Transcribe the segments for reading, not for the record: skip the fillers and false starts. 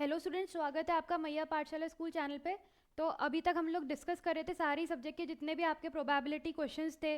Hello students, स्वागत है आपका मैया पाठशाला स्कूल चैनल पे। तो अभी तक हम लोग डिस्कस कर रहे थे सारी सब्जेक्ट के जितने भी आपके प्रोबेबिलिटी क्वेश्चंस थे,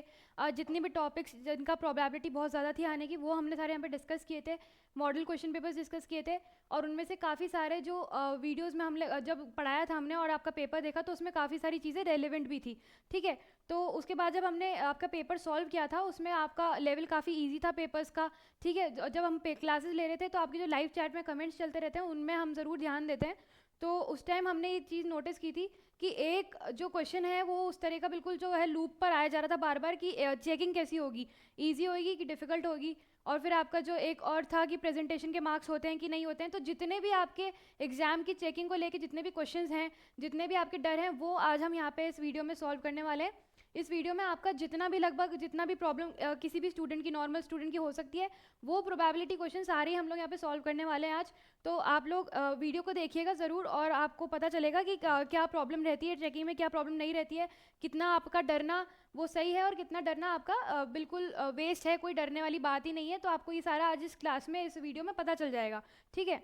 जितनी भी टॉपिक्स जिनका प्रोबेबिलिटी बहुत ज़्यादा थी आने की, वो हमने सारे यहाँ पे डिस्कस किए थे। मॉडल क्वेश्चन पेपर्स डिस्कस किए थे और उनमें से काफ़ी सारे जो वीडियोज़ में हमने जब पढ़ाया था हमने और आपका पेपर देखा तो उसमें काफ़ी सारी चीज़ें रेलिवेंट भी थी। ठीक है, तो उसके बाद जब हमने आपका पेपर सॉल्व किया था उसमें आपका लेवल काफ़ी ईजी था पेपर्स का। ठीक है, जब हम क्लासेस ले रहे थे तो आपकी जो लाइव चैट में कमेंट्स चलते रहते हैं उनमें हम ज़रूर ध्यान देते हैं। तो उस टाइम हमने ये चीज़ नोटिस की थी कि एक जो क्वेश्चन है वो उस तरह का बिल्कुल जो है लूप पर आया जा रहा था बार बार कि चेकिंग कैसी होगी, ईजी होगी कि डिफ़िकल्ट होगी। और फिर आपका जो एक और था कि प्रेजेंटेशन के मार्क्स होते हैं कि नहीं होते हैं। तो जितने भी आपके एग्जाम की चेकिंग को लेके जितने भी क्वेश्चंस हैं, जितने भी आपके डर हैं, वो आज हम यहाँ पे इस वीडियो में सॉल्व करने वाले हैं। इस वीडियो में आपका जितना भी लगभग जितना भी प्रॉब्लम किसी भी स्टूडेंट की, नॉर्मल स्टूडेंट की हो सकती है, वो प्रोबेबिलिटी क्वेश्चन सारे हम लोग यहाँ पे सॉल्व करने वाले हैं आज। तो आप लोग वीडियो को देखिएगा ज़रूर और आपको पता चलेगा कि क्या प्रॉब्लम रहती है चेकिंग में, क्या प्रॉब्लम नहीं रहती है, कितना आपका डरना वो सही है और कितना डरना आपका बिल्कुल वेस्ट है, कोई डरने वाली बात ही नहीं है। तो आपको ये सारा आज इस क्लास में, इस वीडियो में पता चल जाएगा। ठीक है,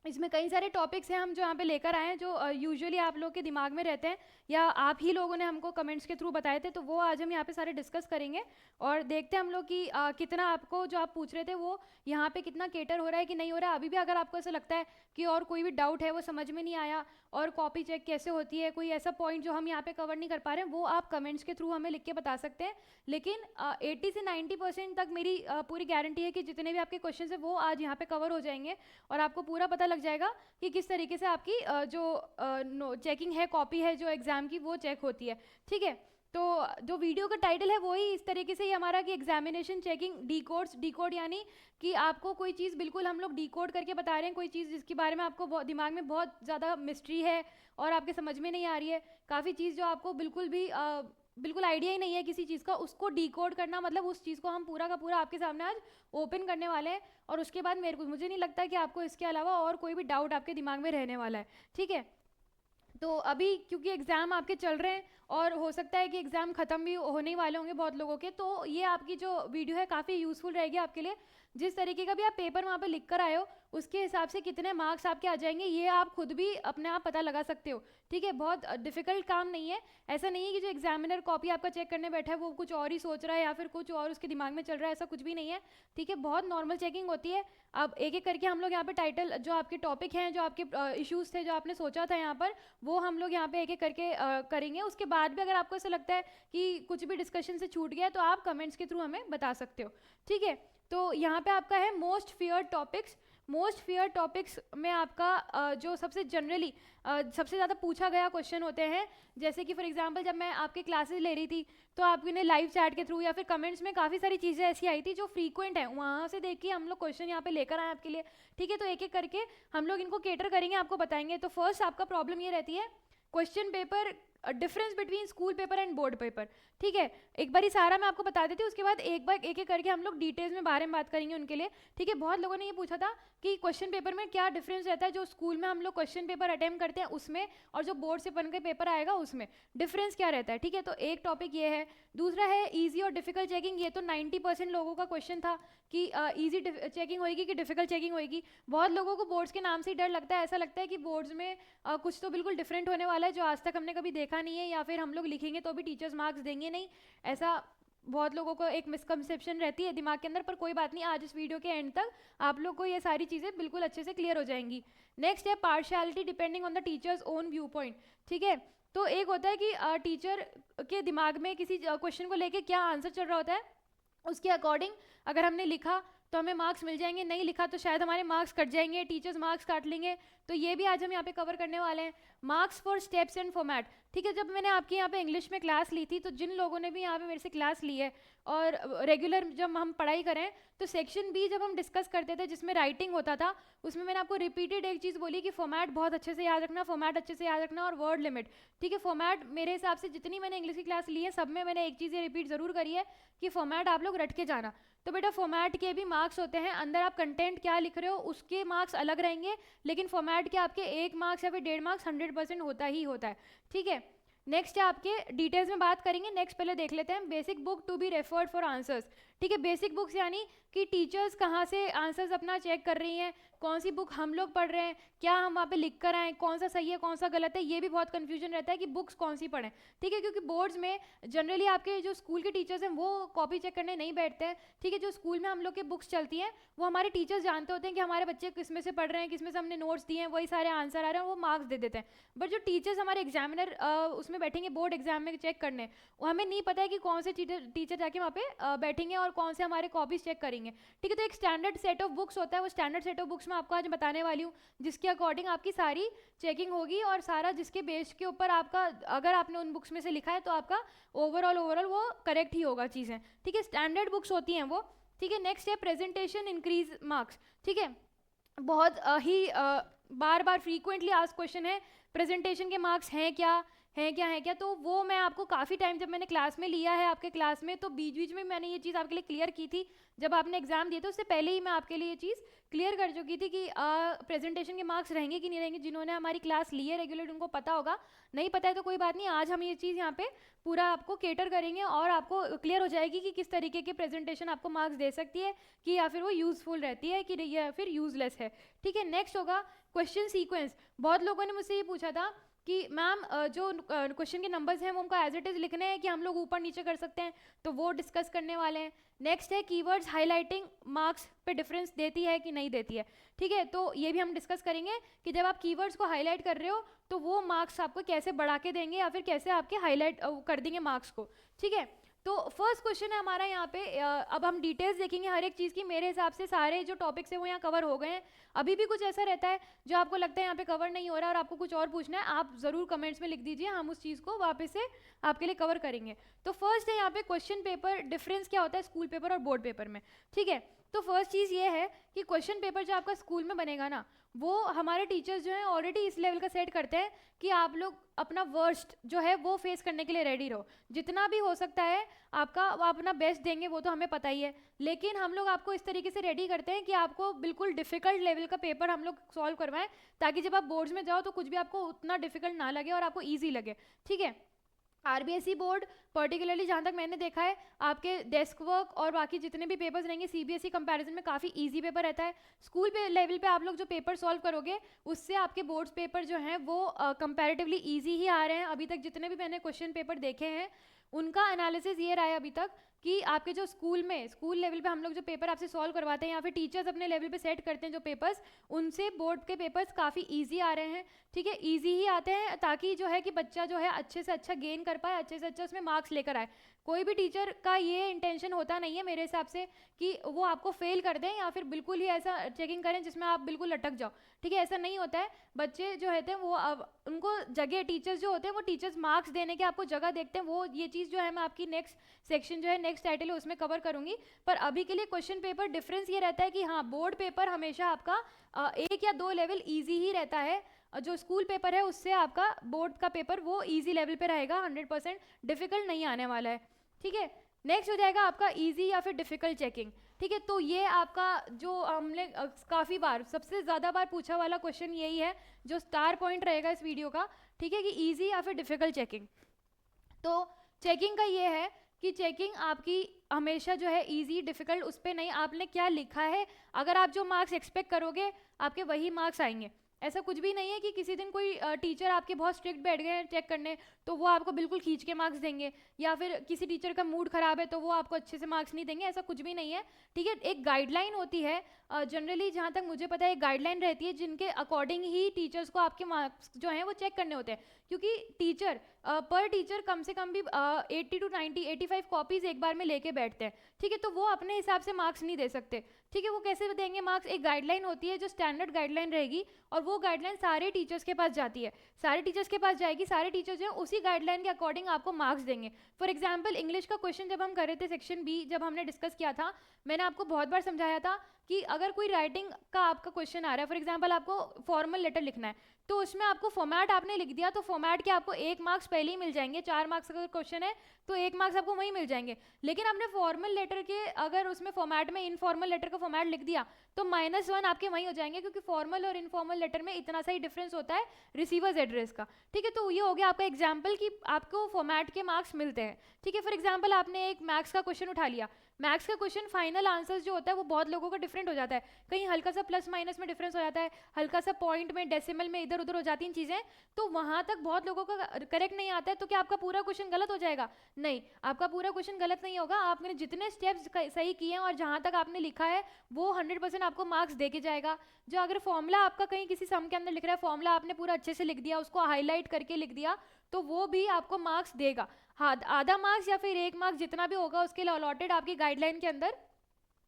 इसमें कई सारे टॉपिक्स हैं हम जो यहाँ पे लेकर आए हैं, जो यूजुअली आप लोग के दिमाग में रहते हैं या आप ही लोगों ने हमको कमेंट्स के थ्रू बताए थे। तो वो आज हम यहाँ पे सारे डिस्कस करेंगे और देखते हैं हम लोग कि कितना आपको जो आप पूछ रहे थे वो यहाँ पे कितना केटर हो रहा है कि नहीं हो रहा है। अभी भी अगर आपको ऐसा लगता है कि और कोई भी डाउट है, वो समझ में नहीं आया और कॉपी चेक कैसे होती है, कोई ऐसा पॉइंट जो हम यहाँ पे कवर नहीं कर पा रहे हैं, वो आप कमेंट्स के थ्रू हमें लिख के बता सकते हैं। लेकिन 80 से 90% तक मेरी पूरी गारंटी है कि जितने भी आपके क्वेश्चन है वो आज यहाँ पे कवर हो जाएंगे और आपको पूरा पता लग जाएगा कि किस तरीके से आपकी जो चेकिंग है, कॉपी है जो एग्जाम की, वो चेक होती है। ठीक है, तो जो वीडियो का टाइटल है वही इस तरीके से ही हमारा कि एग्जामिनेशन चेकिंग डी कोड यानी कि आपको कोई चीज़ बिल्कुल हम लोग डी कोड करके बता रहे हैं, कोई चीज़ जिसके बारे में आपको दिमाग में बहुत ज़्यादा मिस्ट्री है और आपके समझ में नहीं आ रही है, काफ़ी चीज़ जो आपको बिल्कुल भी बिल्कुल आइडिया ही नहीं है किसी चीज़ का, उसको डी कोड करना, मतलब उस चीज़ को हम पूरा का पूरा आपके सामने आज ओपन करने वाले हैं। और उसके बाद मुझे नहीं लगता कि आपको इसके अलावा और कोई भी डाउट आपके दिमाग में रहने वाला है। ठीक है, तो अभी क्योंकि एग्ज़ाम आपके चल रहे हैं और हो सकता है कि एग्ज़ाम ख़त्म भी होने ही वाले होंगे बहुत लोगों के, तो ये आपकी जो वीडियो है काफ़ी यूज़फुल रहेगी आपके लिए। जिस तरीके का भी आप पेपर वहाँ पे लिख कर आए हो उसके हिसाब से कितने मार्क्स आपके आ जाएंगे ये आप खुद भी अपने आप पता लगा सकते हो। ठीक है, बहुत डिफ़िकल्ट काम नहीं है। ऐसा नहीं है कि जो एग्जामिनर कॉपी आपका चेक करने बैठा है वो कुछ और ही सोच रहा है या फिर कुछ और उसके दिमाग में चल रहा है, ऐसा कुछ भी नहीं है। ठीक है, बहुत नॉर्मल चेकिंग होती है। अब एक एक करके हम लोग यहाँ पे टाइटल, जो आपके टॉपिक हैं, जो आपके इश्यूज़ थे, जो आपने सोचा था यहाँ पर, वो हम लोग यहाँ पे एक एक करके करेंगे। उसके बाद भी अगर आपको ऐसा लगता है कि कुछ भी डिस्कशन से छूट गया तो आप कमेंट्स के थ्रू हमें बता सकते हो। ठीक है, तो यहाँ पे आपका है most fear topics. Most fear topics में आपका जो सबसे जनरली सबसे ज़्यादा पूछा गया क्वेश्चन होते हैं, जैसे कि फॉर एग्जांपल जब मैं आपके क्लासेस ले रही थी तो आपने लाइव चैट के थ्रू या फिर कमेंट्स में काफ़ी सारी चीज़ें ऐसी आई थी जो फ्रीक्वेंट है, वहाँ से देख के हम लोग क्वेश्चन यहाँ पे लेकर आए आपके लिए। ठीक है, तो एक एक करके हम लोग इनको केटर करेंगे, आपको बताएंगे। तो फर्स्ट आपका प्रॉब्लम ये रहती है question paper, difference between school paper and board paper. ठीक है, एक बार ही सारा मैं आपको बता देती हूँ, उसके बाद एक बार एक एक करके हम लोग डिटेल्स में बारे में बात करेंगे उनके लिए। ठीक है, बहुत लोगों ने ये पूछा था कि क्वेश्चन पेपर में क्या डिफरेंस रहता है, जो स्कूल में हम लोग क्वेश्चन पेपर अटेम्प्ट करते हैं उसमें और जो बोर्ड से बन के पेपर आएगा उसमें डिफरेंस क्या रहता है। ठीक है, तो एक टॉपिक ये है। दूसरा है ईजी और डिफिकल्ट चेकिंग। ये तो 90% लोगों का क्वेश्चन था कि ईजी चेकिंग होगी कि डिफिकल्ट चेकिंग होगी। बहुत लोगों को बोर्ड्स के नाम से ही डर लगता है, ऐसा लगता है कि बोर्ड्स में कुछ तो बिल्कुल डिफरेंट होने वाला है जो आज तक हमने कभी देखा नहीं है, या फिर हम लोग लिखेंगे तो भी टीचर्स मार्क्स देंगे नहीं, ऐसा बहुत लोगों को एक मिसकंसेप्शन रहती है दिमाग के अंदर। पर कोई बात नहीं, आज इस वीडियो के एंड तक आप लोग को ये सारी चीज़ें बिल्कुल अच्छे से क्लियर हो जाएंगी। नेक्स्ट है partiality depending on the teachers own view point. ठीक है, तो एक होता है कि टीचर के दिमाग में किसी क्वेश्चन को लेके क्या आंसर चल रहा होता है, उसके अकॉर्डिंग अगर हमने लिखा तो हमें मार्क्स मिल जाएंगे, नहीं लिखा तो शायद हमारे मार्क्स कट जाएंगे, टीचर्स मार्क्स काट लेंगे। तो ये भी आज हम यहाँ पे कवर करने वाले हैं। Marks for steps and format. ठीक है, जब मैंने आपकी यहाँ पे इंग्लिश में क्लास ली थी, तो जिन लोगों ने भी यहाँ पे मेरे से क्लास ली है और रेगुलर जब हम पढ़ाई करें, तो सेक्शन बी जब हम डिस्कस करते थे जिसमें राइटिंग होता था, उसमें मैंने आपको रिपीटेड एक चीज़ बोली कि फॉर्मेट बहुत अच्छे से याद रखना, फॉर्मेट अच्छे से याद रखना और वर्ड लिमिट। ठीक है, फॉर्मेट मेरे हिसाब से जितनी मैंने इंग्लिश की क्लास ली है सब में मैंने एक चीज़ ये रिपीट ज़रूर करी है कि फॉर्मेट आप लोग रट के जाना। तो बेटा फॉर्मेट के भी मार्क्स होते हैं, अंदर आप कंटेंट क्या लिख रहे हो उसके मार्क्स अलग रहेंगे, लेकिन फॉर्मेट के आपके 1 मार्क्स या फिर 1.5 मार्क्स 100% होता ही होता है। ठीक है, नेक्स्ट है आपके डिटेल्स में बात करेंगे। नेक्स्ट पहले देख लेते हैं basic book to be referred for answers. ठीक है, बेसिक बुक्स यानी कि टीचर्स कहाँ से आंसर्स अपना चेक कर रही हैं, कौन सी बुक हम लोग पढ़ रहे हैं, क्या हम वहाँ पे लिख कर आए, कौन सा सही है कौन सा गलत है, ये भी बहुत कन्फ्यूजन रहता है कि बुक्स कौन सी पढ़ें, ठीक है। क्योंकि बोर्ड्स में जनरली आपके जो स्कूल के टीचर्स हैं वो कॉपी चेक करने नहीं बैठते हैं, ठीक है। जो स्कूल में हम लोग के बुक्स चलती हैं वो हमारे टीचर्स जानते होते हैं कि हमारे बच्चे किस में से पढ़ रहे हैं, किस में से हमने नोट्स दिए हैं, वही सारे आंसर आ रहे हैं, वो मार्क्स दे देते हैं। बट जो टीचर्स हमारे एग्जामिनर उसमें बैठेंगे बोर्ड एग्जाम में चेक करने, वो हमें नहीं पता है कि कौन से टीचर जाके वहाँ पे बैठेंगे और कौन से हमारे कॉपीज चेक करेंगे, ठीक है। तो एक स्टैंडर्ड सेट ऑफ बुक्स होता है, वो स्टैंडर्ड सेट ऑफ बुक्स मैं आपको आज बताने वाली हूँ, जिसके अकॉर्डिंग आपकी सारी चेकिंग होगी और सारा जिसके बेस के ऊपर आपका, अगर आपने उन बुक्स में से लिखा है तो आपका ओवरऑल वो करेक्ट ही होगा चीज़ें, ठीक है। स्टैंडर्ड बुक्स होती हैं वो, ठीक है। नेक्स्ट है प्रेजेंटेशन इंक्रीज मार्क्स, ठीक है। बहुत ही बार बार फ्रीक्वेंटली आस्क क्वेश्चन है, प्रेजेंटेशन के मार्क्स हैं क्या, है क्या। तो वो मैं आपको काफ़ी टाइम जब मैंने क्लास में लिया है आपके क्लास में, तो बीच बीच में मैंने ये चीज़ आपके लिए क्लियर की थी, जब आपने एग्जाम दिए थे उससे पहले ही मैं आपके लिए ये चीज़ क्लियर कर चुकी थी कि प्रेजेंटेशन के मार्क्स रहेंगे कि नहीं रहेंगे। जिन्होंने हमारी क्लास ली है रेगुलर उनको पता होगा, नहीं पता है तो कोई बात नहीं, आज हम ये चीज़ यहाँ पे पूरा आपको केटर करेंगे और आपको क्लियर हो जाएगी कि किस तरीके की प्रेजेंटेशन आपको मार्क्स दे सकती है, कि या फिर वो यूज़फुल रहती है कि या फिर यूज़लेस है, ठीक है। नेक्स्ट होगा क्वेश्चन सीक्वेंस। बहुत लोगों ने मुझसे ये पूछा था कि मैम जो क्वेश्चन के नंबर्स हैं वो हमको एज इट इज़ लिखने हैं कि हम लोग ऊपर नीचे कर सकते हैं, तो वो डिस्कस करने वाले हैं। नेक्स्ट है कीवर्ड्स हाईलाइटिंग मार्क्स पे डिफरेंस देती है कि नहीं देती है, ठीक है। तो ये भी हम डिस्कस करेंगे कि जब आप कीवर्ड्स को हाईलाइट कर रहे हो तो वो मार्क्स आपको कैसे बढ़ा के देंगे या फिर कैसे आपके हाईलाइट कर देंगे मार्क्स को, ठीक है। तो फर्स्ट क्वेश्चन है हमारा यहाँ पे, अब हम डिटेल्स देखेंगे हर एक चीज़ की। मेरे हिसाब से सारे जो टॉपिक्स है वो यहाँ कवर हो गए हैं। अभी भी कुछ ऐसा रहता है जो आपको लगता है यहाँ पे कवर नहीं हो रहा और आपको कुछ और पूछना है, आप ज़रूर कमेंट्स में लिख दीजिए, हम उस चीज़ को वापस से आपके लिए कवर करेंगे। तो फर्स्ट है यहाँ पे क्वेश्चन पेपर डिफरेंस क्या होता है स्कूल पेपर और बोर्ड पेपर में, ठीक है। तो फर्स्ट चीज़ ये है कि क्वेश्चन पेपर जो आपका स्कूल में बनेगा ना, वो हमारे टीचर्स जो हैं ऑलरेडी इस लेवल का सेट करते हैं कि आप लोग अपना वर्स्ट जो है वो फेस करने के लिए रेडी रहो, जितना भी हो सकता है आपका वो अपना बेस्ट देंगे, वो तो हमें पता ही है। लेकिन हम लोग आपको इस तरीके से रेडी करते हैं कि आपको बिल्कुल डिफिकल्ट लेवल का पेपर हम लोग सॉल्व करवाएं, ताकि जब आप बोर्ड्स में जाओ तो कुछ भी आपको उतना डिफिकल्ट ना लगे और आपको ईजी लगे, ठीक है। आरबीएसई बोर्ड पर्टिकुलरली जहाँ तक मैंने देखा है आपके डेस्क वर्क और बाकी जितने भी पेपर्स रहेंगे सीबीएसई कंपैरिजन में काफ़ी इजी पेपर रहता है। स्कूल पे लेवल पे आप लोग जो पेपर सॉल्व करोगे उससे आपके बोर्ड्स पेपर जो हैं वो कंपैरेटिवली इजी ही आ रहे हैं। अभी तक जितने भी मैंने क्वेश्चन पेपर देखे हैं उनका एनालिसिस ये रहा है अभी तक कि आपके जो स्कूल लेवल पे हम लोग जो पेपर आपसे सॉल्व करवाते हैं या फिर टीचर्स अपने लेवल पे सेट करते हैं जो पेपर्स, उनसे बोर्ड के पेपर्स काफ़ी इजी आ रहे हैं, ठीक है। इजी ही आते हैं ताकि जो है कि बच्चा जो है अच्छे से अच्छा गेन कर पाए, अच्छे से अच्छा उसमें मार्क्स लेकर आए। कोई भी टीचर का ये इंटेंशन होता नहीं है मेरे हिसाब से कि वो आपको फेल कर दें या फिर बिल्कुल ही ऐसा चेकिंग करें जिसमें आप बिल्कुल अटक जाओ, ठीक है। ऐसा नहीं होता है। बच्चे जो होते हैं वो अब उनको जगह, टीचर्स जो होते हैं वो टीचर्स मार्क्स देने के आपको जगह देखते हैं। वो ये चीज़ जो है मैं आपकी नेक्स्ट सेक्शन जो है नेक्स्ट टाइटल है उसमें कवर करूंगी। पर अभी के लिए क्वेश्चन पेपर डिफरेंस ये रहता है कि हाँ, बोर्ड पेपर हमेशा आपका 1 या 2 लेवल ईजी ही रहता है। जो स्कूल पेपर है उससे आपका बोर्ड का पेपर वो ईजी लेवल पे रहेगा, 100% डिफिकल्ट नहीं आने वाला है, ठीक है। नेक्स्ट हो जाएगा आपका इजी या फिर डिफिकल्ट चेकिंग, ठीक है। तो ये आपका जो हमने काफ़ी बार सबसे ज़्यादा बार पूछा वाला क्वेश्चन यही है जो स्टार पॉइंट रहेगा इस वीडियो का, ठीक है, कि इजी या फिर डिफिकल्ट चेकिंग। तो चेकिंग का ये है कि चेकिंग आपकी हमेशा जो है इजी डिफिकल्ट उस पर नहीं, आपने क्या लिखा है, अगर आप जो मार्क्स एक्सपेक्ट करोगे आपके वही मार्क्स आएंगे। ऐसा कुछ भी नहीं है कि किसी दिन कोई टीचर आपके बहुत स्ट्रिक्ट बैठ गए हैं चेक करने तो वो आपको बिल्कुल खींच के मार्क्स देंगे, या फिर किसी टीचर का मूड ख़राब है तो वो आपको अच्छे से मार्क्स नहीं देंगे, ऐसा कुछ भी नहीं है, ठीक है। एक गाइडलाइन होती है जनरली, जहाँ तक मुझे पता है एक गाइडलाइन रहती है जिनके अकॉर्डिंग ही टीचर्स को आपके मार्क्स जो हैं वो चेक करने होते हैं। क्योंकि टीचर पर टीचर कम से कम भी 80 to 90 85 कॉपीज़ एक बार में लेके बैठते हैं, ठीक है। तो वो अपने हिसाब से मार्क्स नहीं दे सकते, ठीक है। वो कैसे देंगे मार्क्स, एक गाइडलाइन होती है जो स्टैंडर्ड गाइडलाइन रहेगी और वो गाइडलाइन सारे टीचर्स के पास जाती है, सारे टीचर्स के पास जाएगी, सारे टीचर्स जो है उसी गाइडलाइन के अकॉर्डिंग आपको मार्क्स देंगे। फॉर एग्जाम्पल इंग्लिश का क्वेश्चन जब हम कर रहे थे सेक्शन बी, जब हमने डिस्कस किया था, मैंने आपको बहुत बार समझाया था कि अगर कोई राइटिंग का आपका क्वेश्चन आ रहा है, फॉर एग्जाम्पल आपको फॉर्मल लेटर लिखना है, तो उसमें आपको फॉर्मेट आपने लिख दिया तो फॉर्मेट के आपको 1 मार्क्स पहले ही मिल जाएंगे। 4 मार्क्स का क्वेश्चन है तो 1 मार्क्स आपको वहीं मिल जाएंगे। लेकिन आपने फॉर्मल लेटर के अगर उसमें फॉर्मेट में इनफॉर्मल लेटर का फॉर्मेट लिख दिया तो -1 आपके वहीं हो जाएंगे, क्योंकि फॉर्मल और इनफॉर्मल लेटर में इतना सा ही डिफरेंस होता है रिसीवर्स एड्रेस का, ठीक है। तो ये हो गया आपका एग्जाम्पल कि आपको फॉर्मेट के मार्क्स मिलते हैं, ठीक है। फॉर एग्जाम्पल आपने एक मैथ्स का क्वेश्चन उठा लिया, मैथ्स का क्वेश्चन फाइनल आंसर्स जो होता है वो बहुत लोगों का डिफरेंट हो जाता है, कहीं हल्का सा प्लस माइनस में डिफरेंस हो जाता है, हल्का सा पॉइंट में डेसिमल में इधर उधर हो जाती हैं चीज़ें, तो वहाँ तक बहुत लोगों का करेक्ट नहीं आता है। तो क्या आपका पूरा क्वेश्चन गलत हो जाएगा? नहीं, आपका पूरा क्वेश्चन गलत नहीं होगा। आपने जितने स्टेप्स सही किए हैं और जहाँ तक आपने लिखा है वो 100% आपको मार्क्स दे के जाएगा। जो अगर फॉर्मूला आपका कहीं किसी सम के अंदर लिख रहा है, फॉर्मूला आपने पूरा अच्छे से लिख दिया, उसको हाईलाइट करके लिख दिया, तो वो भी आपको मार्क्स देगा। हाँ, आधा मार्क्स या फिर 1 मार्क्स जितना भी होगा उसके लिए अलॉटेड आपकी गाइडलाइन के अंदर,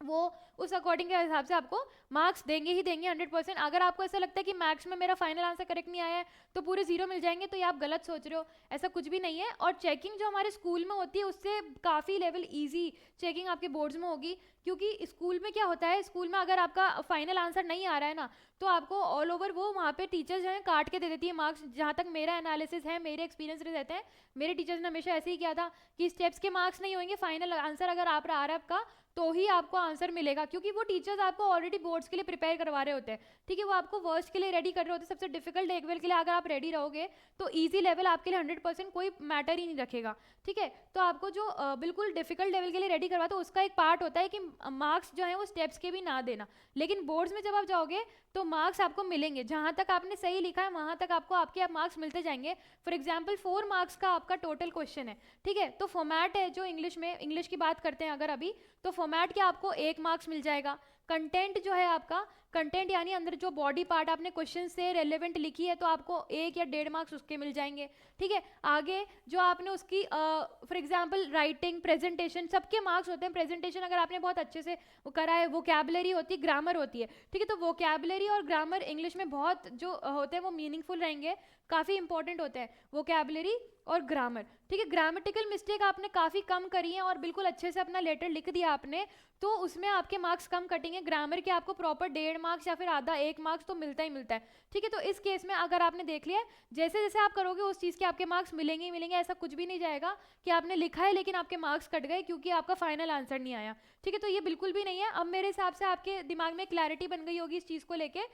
वो उस अकॉर्डिंग के हिसाब से आपको मार्क्स देंगे ही देंगे 100%। अगर आपको ऐसा लगता है कि मैथ्स में मेरा फाइनल आंसर करेक्ट नहीं आया है तो पूरे 0 मिल जाएंगे, तो ये आप गलत सोच रहे हो, ऐसा कुछ भी नहीं है। और चेकिंग जो हमारे स्कूल में होती है उससे काफ़ी लेवल ईजी चेकिंग आपके बोर्ड्स में होगी, क्योंकि स्कूल में क्या होता है, स्कूल में अगर आपका फाइनल आंसर नहीं आ रहा है ना, तो आपको ऑल ओवर वो वहाँ पे टीचर्स जो है काट के दे देती है मार्क्स। जहाँ तक मेरा एनालिसिस है, मेरे एक्सपीरियंस रहते हैं, मेरे टीचर्स ने हमेशा ऐसे ही किया था कि स्टेप्स के मार्क्स नहीं होंगे, फाइनल आंसर अगर आप रहा है आपका तो ही आपको आंसर मिलेगा, क्योंकि वो टीचर्स आपको ऑलरेडी बोर्ड्स के लिए प्रिपेयर करवा रहे होते हैं। ठीक है, वो आपको वर्स्ट के लिए रेडी कर रहे होते हैं, सबसे डिफिकल्ट लेवल के लिए अगर आप रेडी रहोगे तो ईजी लेवल आपके लिए 100% कोई मैटर ही नहीं रखेगा। ठीक है, तो आपको जो बिल्कुल डिफिकल्ट लेवल के लिए रेडी करवा, तो उसका एक पार्ट होता है कि मार्क्स जो है वो स्टेप्स के भी ना देना। लेकिन बोर्ड्स में जब आप जाओगे तो मार्क्स आपको मिलेंगे, जहाँ तक आपने सही लिखा है वहाँ तक आपको आपके मार्क्स मिलते जाएंगे। फॉर एग्जाम्पल 4 मार्क्स का आपका टोटल क्वेश्चन है, ठीक है, तो फॉर्मेट है जो इंग्लिश में, इंग्लिश की बात करते हैं अगर अभी, तो फॉर्मेट के आपको 1 मार्क्स मिल जाएगा। कंटेंट जो है आपका, कंटेंट यानी अंदर जो बॉडी पार्ट आपने क्वेश्चन से रेलेवेंट लिखी है, तो आपको 1 या 1.5 मार्क्स उसके मिल जाएंगे। ठीक है, आगे जो आपने उसकी फॉर एग्जांपल राइटिंग, प्रेजेंटेशन, सबके मार्क्स होते हैं। प्रेजेंटेशन अगर आपने बहुत अच्छे से करा है, वोकैबुलरी होती है, ग्रामर होती है। ठीक है, तो वोकैबुलरी और ग्रामर इंग्लिश में बहुत जो होते हैं वो मीनिंगफुल रहेंगे, काफ़ी इंपॉर्टेंट होते हैं वोकैबुलरी और ग्रामर। ठीक है, ग्रामेटिकल मिस्टेक आपने काफ़ी कम करी है और बिल्कुल अच्छे से अपना लेटर लिख दिया आपने, तो उसमें आपके मार्क्स कम कटेंगे। ग्रामर के आपको प्रॉपर 1.5 मार्क्स या फिर आधा 1 मार्क्स तो मिलता ही मिलता है। ठीक है, तो इस केस में अगर आपने देख लिया, जैसे जैसे आप करोगे उस चीज़ के आपके मार्क्स मिलेंगे ही मिलेंगे। ऐसा कुछ भी नहीं जाएगा कि आपने लिखा है लेकिन आपके मार्क्स कट गए क्योंकि आपका फाइनल आंसर नहीं आया। ठीक है, तो ये बिल्कुल भी नहीं है। अब मेरे हिसाब से आपके दिमाग में क्लैरिटी बन गई होगी इस चीज़ को लेके